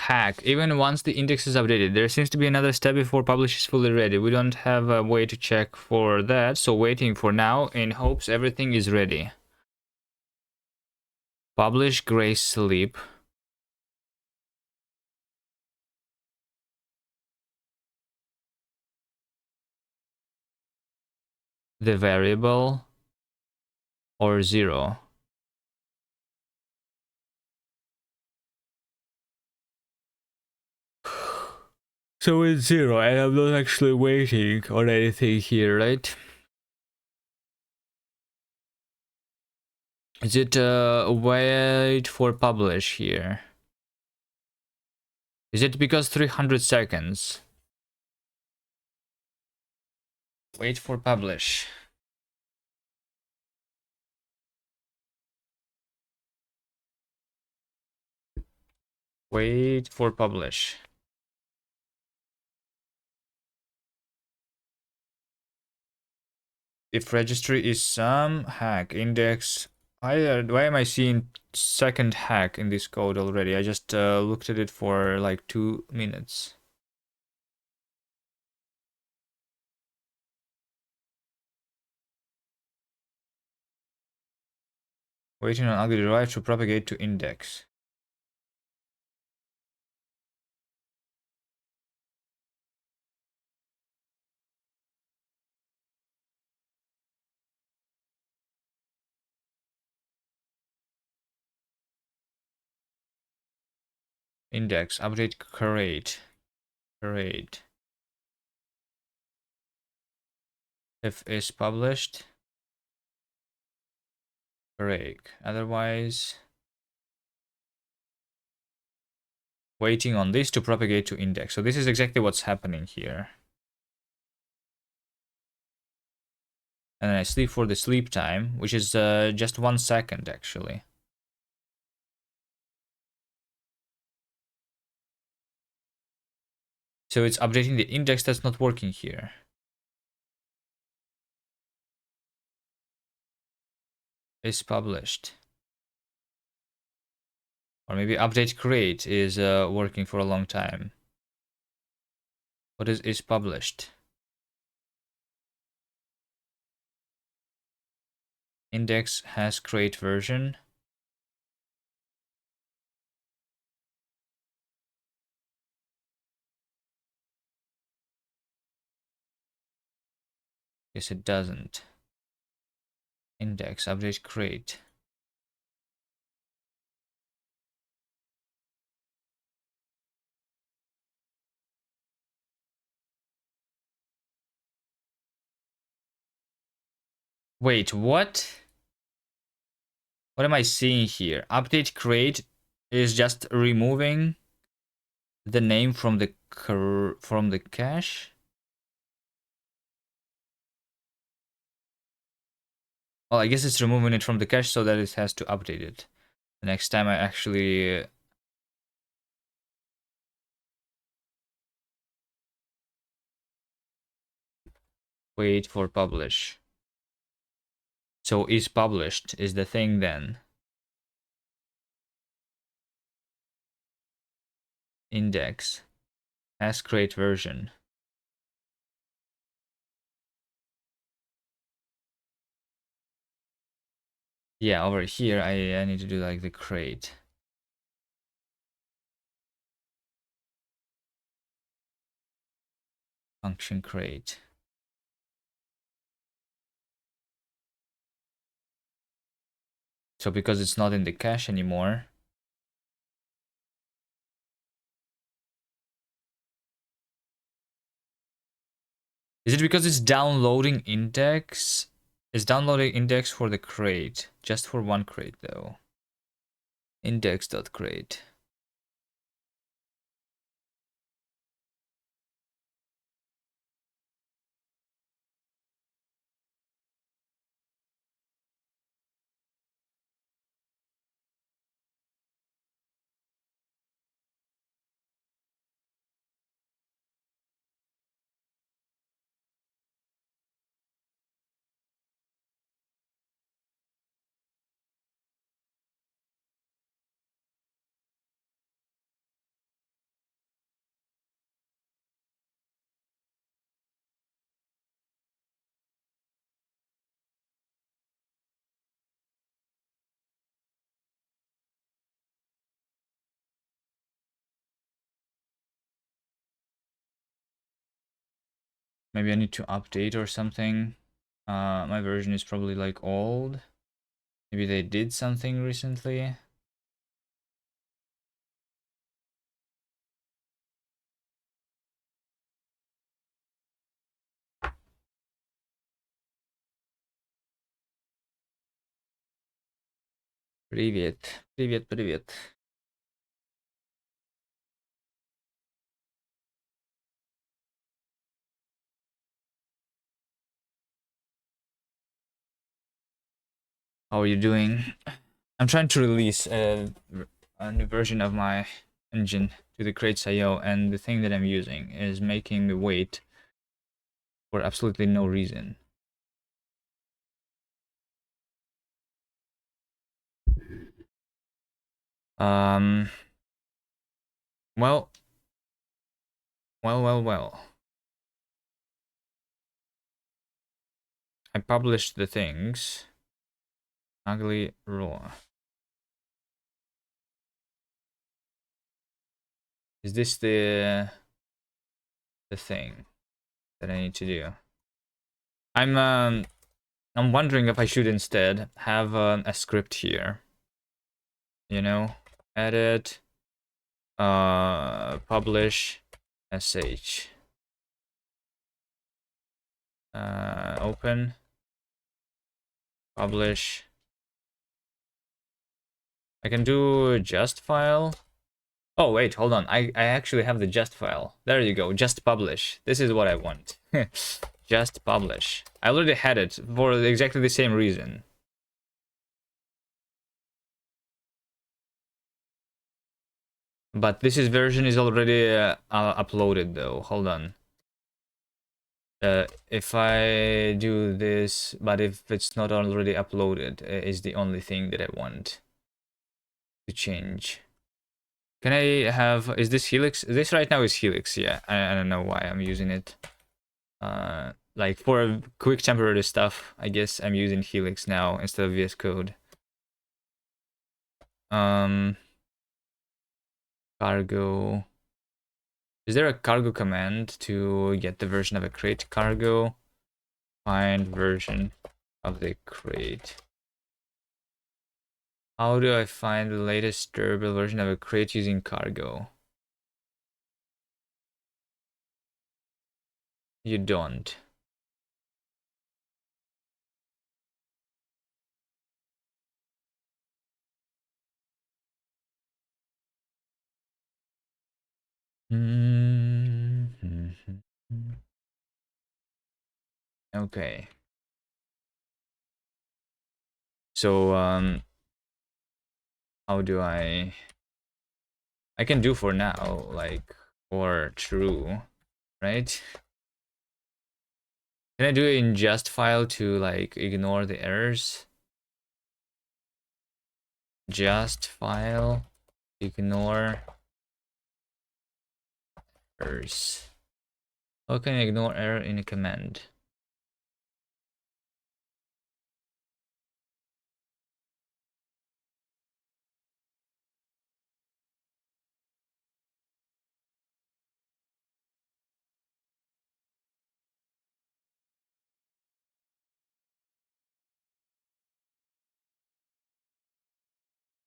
Hack. Even once the index is updated, there seems to be another step before publish is fully ready. We don't have a way to check for that, so waiting for now in hopes everything is ready. Publish grace sleep. The variable or 0. So it's 0 and I'm not actually waiting on anything here, right? Is it wait for publish here? Is it because 300 seconds? Wait for publish. Wait for publish. If registry is some hack index. Why am I seeing second hack in this code already? I just looked at it for like 2 minutes. Waiting on ugly derive to propagate to index. Index update create. If is published, break. Otherwise, waiting on this to propagate to index. So this is exactly what's happening here. And then I sleep for the sleep time, which is just 1 second actually. So it's updating the index that's not working here. Is published. Or maybe update create is working for a long time. What is published? Index has create version. Yes, it doesn't. Index update create. Wait, what? What am I seeing here? Update create is just removing the name from the cache. Well, I guess it's removing it from the cache so that it has to update it. The next time I actually wait for publish. So is published is the thing then. Index has create version. Yeah, over here I need to do like the create. Function create. So because it's not in the cache anymore. Is it because it's downloading index? It's downloading index for the crate. Just for one crate though. Index.crate. Maybe I need to update or something. My version is probably like old. Maybe they did something recently. Привет. Привет, привет. How are you doing? I'm trying to release a new version of my engine to the crates.io, and the thing that I'm using is making me wait for absolutely no reason. Um, well, well. I published the things. Ugly raw. Is this the thing that I need to do? I'm wondering if I should instead have a script here. You know, edit, publish, sh. Open, publish. I can do just file. Oh wait, hold on. I actually have the just file. There you go. Just publish. This is what I want. Just publish. I already had it for exactly the same reason. But this version is already uploaded though. Hold on. If I do this, but if it's not already uploaded, is the only thing that I want to change. Can I have, is this Helix? This right now is Helix, yeah. I don't know why I'm using it. Like for quick temporary stuff, I guess I'm using Helix now instead of VS Code. Cargo. Is there a cargo command to get the version of a crate? Cargo, find version of the crate. How do I find the latest durable version of a crate using cargo? You don't. Okay. So, how do I can do for now, like, or true, right? Can I do it in just file to, like, ignore the errors? Just file, ignore errors. How can I ignore error in a command?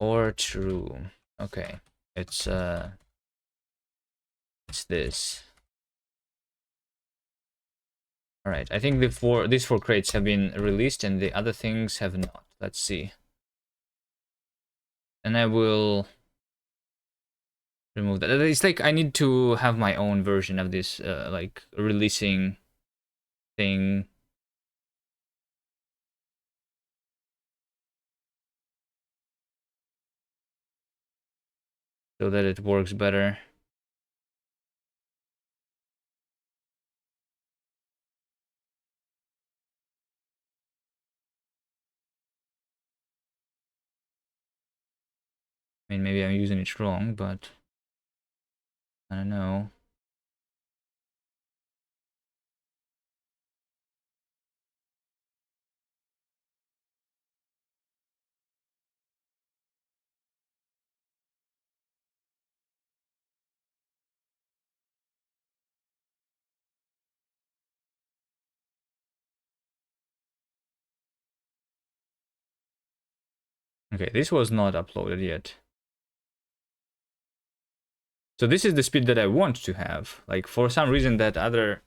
Or true. Okay. It's this. All right. I think these four crates have been released and the other things have not. Let's see. And I will remove that. It's like I need to have my own version of this like releasing thing. So that it works better. I mean, maybe I'm using it wrong, but I don't know. Okay, this was not uploaded yet. So this is the speed that I want to have. Like, for some reason, that other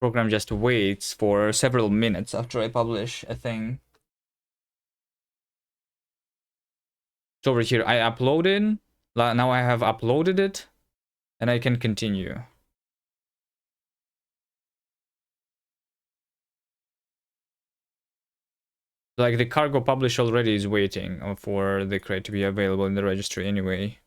program just waits for several minutes after I publish a thing. So over here, I uploaded. Now I have uploaded it, and I can continue. Like, the cargo publish already is waiting for the crate to be available in the registry anyway.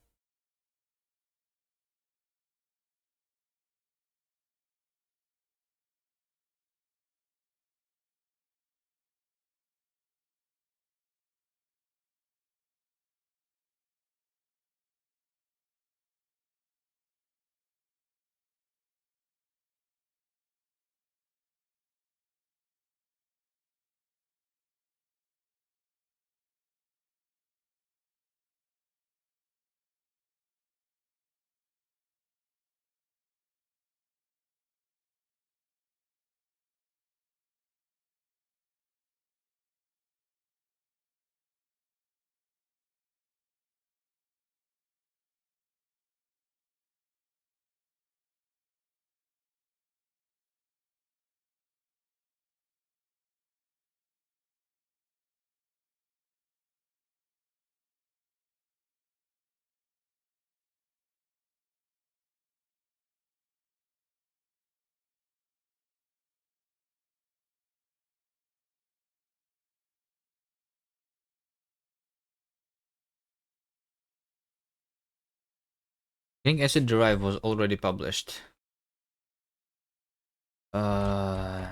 I think acid drive was already published. I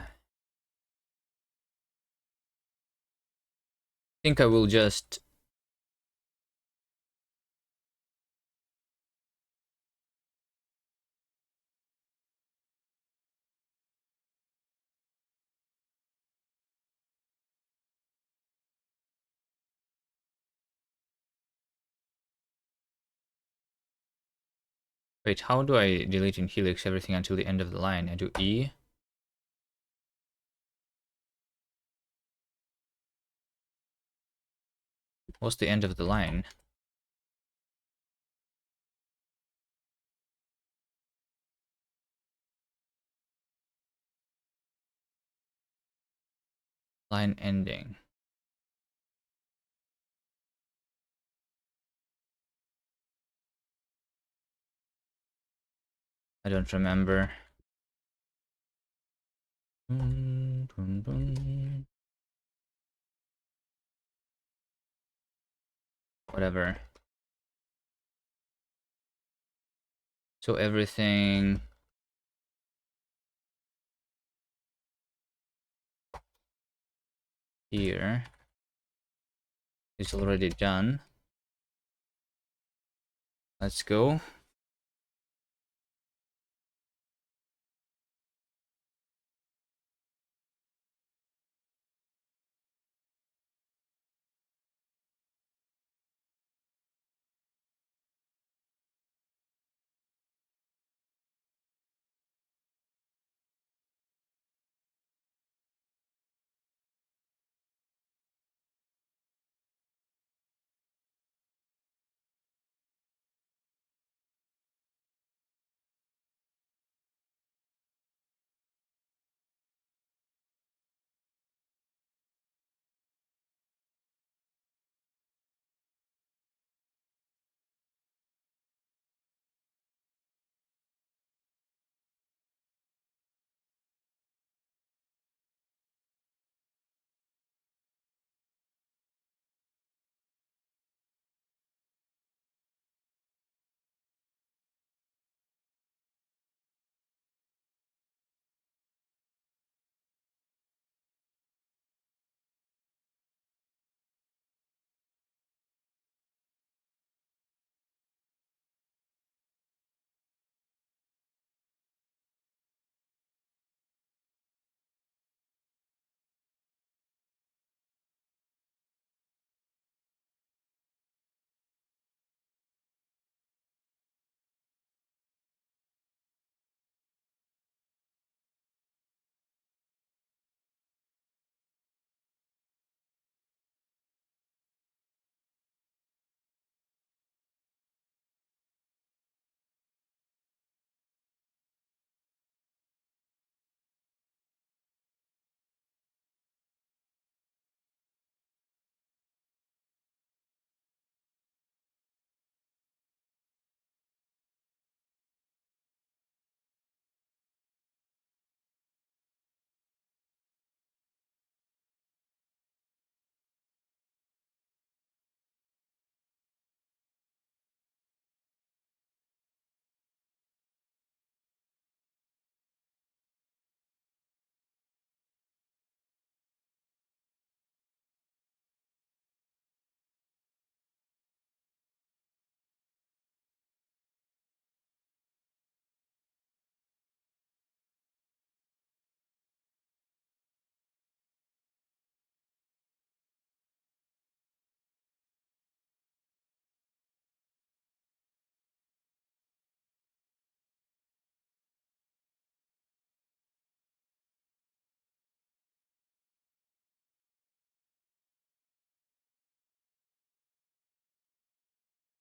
think I will just wait. How do I delete in Helix everything until the end of the line? I do E. What's the end of the line? Line ending. I don't remember. Whatever. So everything here is already done. Let's go.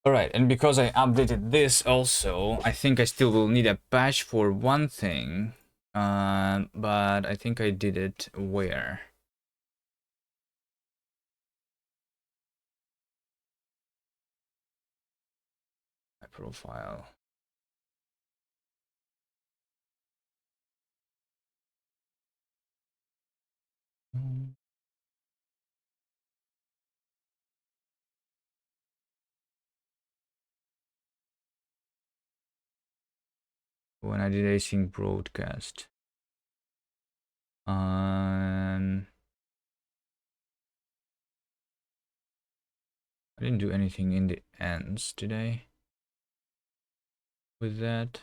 Alright, and because I updated this also, I think I still will need a patch for one thing. But I think I did it where? My profile. when I did async broadcast. I didn't do anything in the ends today with that.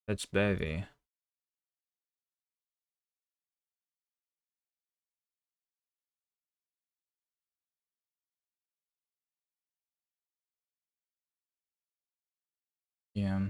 That's Bevy. Yeah.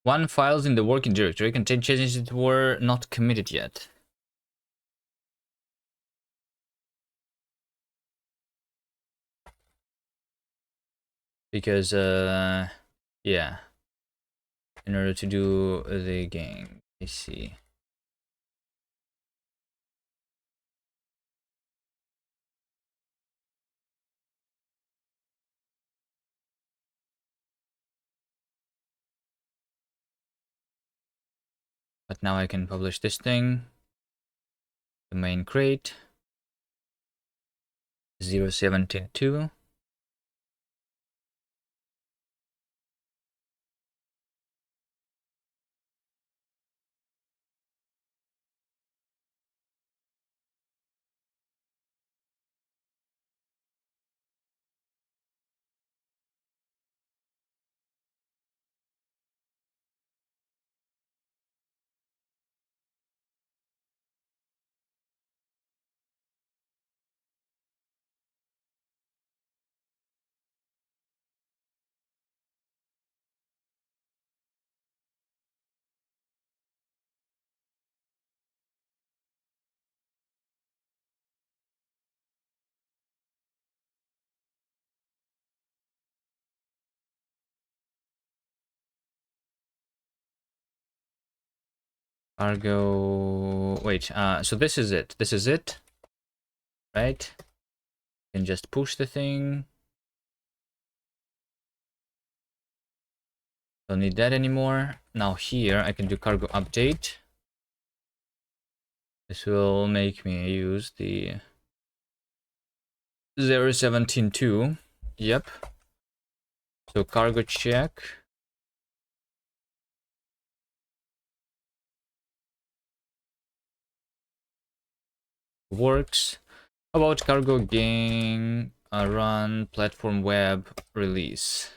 One files in the working directory contain changes that were not committed yet. Because, yeah. In order to do the gang, I see. But now I can publish this thing. The main crate. 0.17.2. Cargo. Wait, so this is it. This is it. Right? Can just push the thing. Don't need that anymore. Now here I can do cargo update. This will make me use the 0.17.2. Yep. So cargo check. Works. How about cargo gang run platform web release?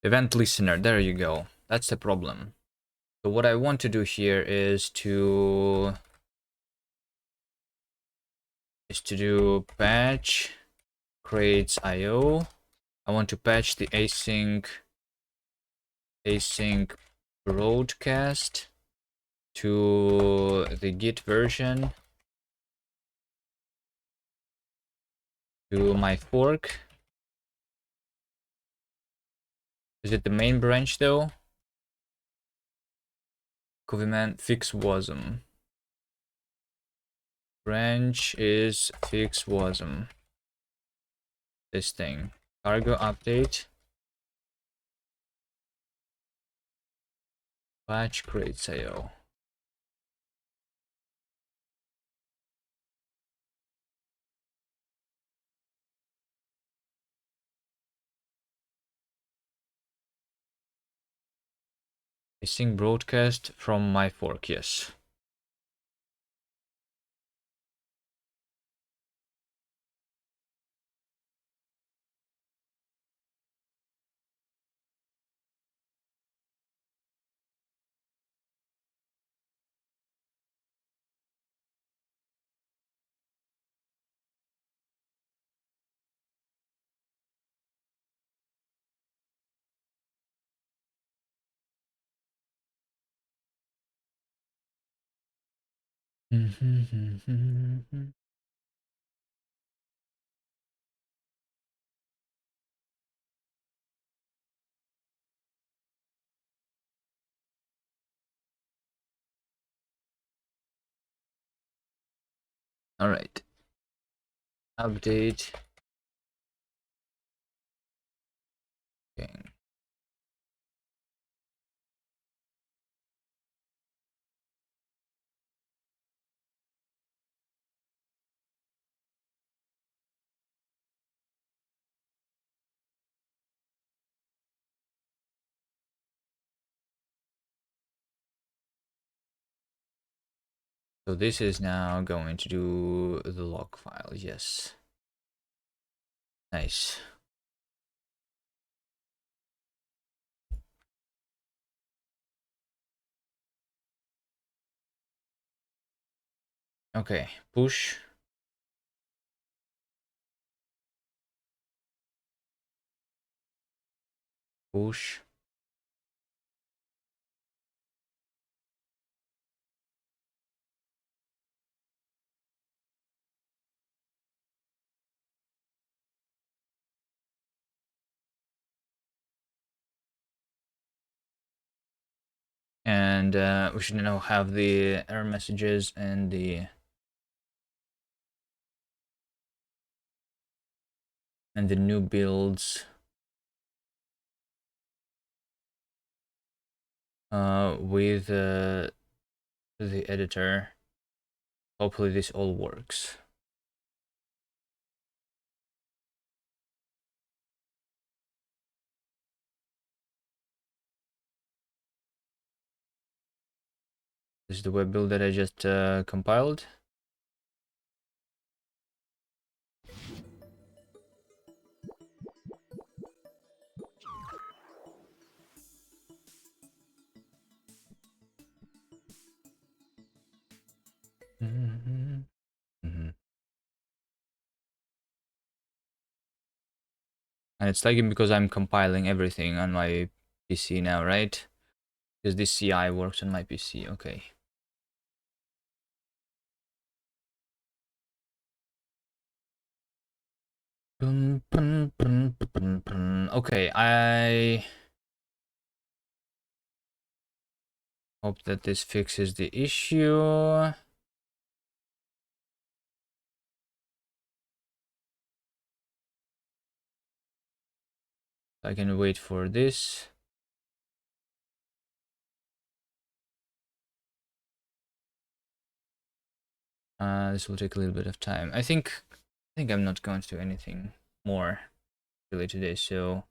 Event listener, there you go. That's the problem. So what I want to do here is to do patch creates IO. I want to patch the async broadcast to the Git version to my fork. Is it the main branch though? Covyman fix wasm. Branch is fix wasm. This thing. Cargo update. Patch creates IO. Async broadcast from my fork, yes. All right. Update. Okay. So this is now going to do the log file. Yes. Nice. Okay. Push. Push. And we should now have the error messages and the new builds with the editor. Hopefully this all works. This is the web build that I just compiled. And it's lagging because I'm compiling everything on my PC now, right? Because this CI works on my PC. Okay. Okay, I hope that this fixes the issue. I can wait for this. This will take a little bit of time. I think I'm not going to do anything more really today, so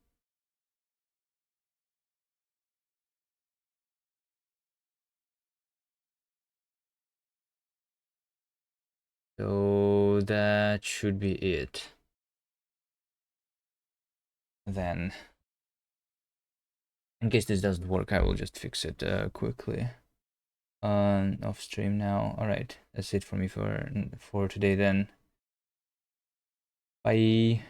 that should be it. Then, in case this doesn't work, I will just fix it quickly. Off stream now. All right, that's it for me for today then. Bye.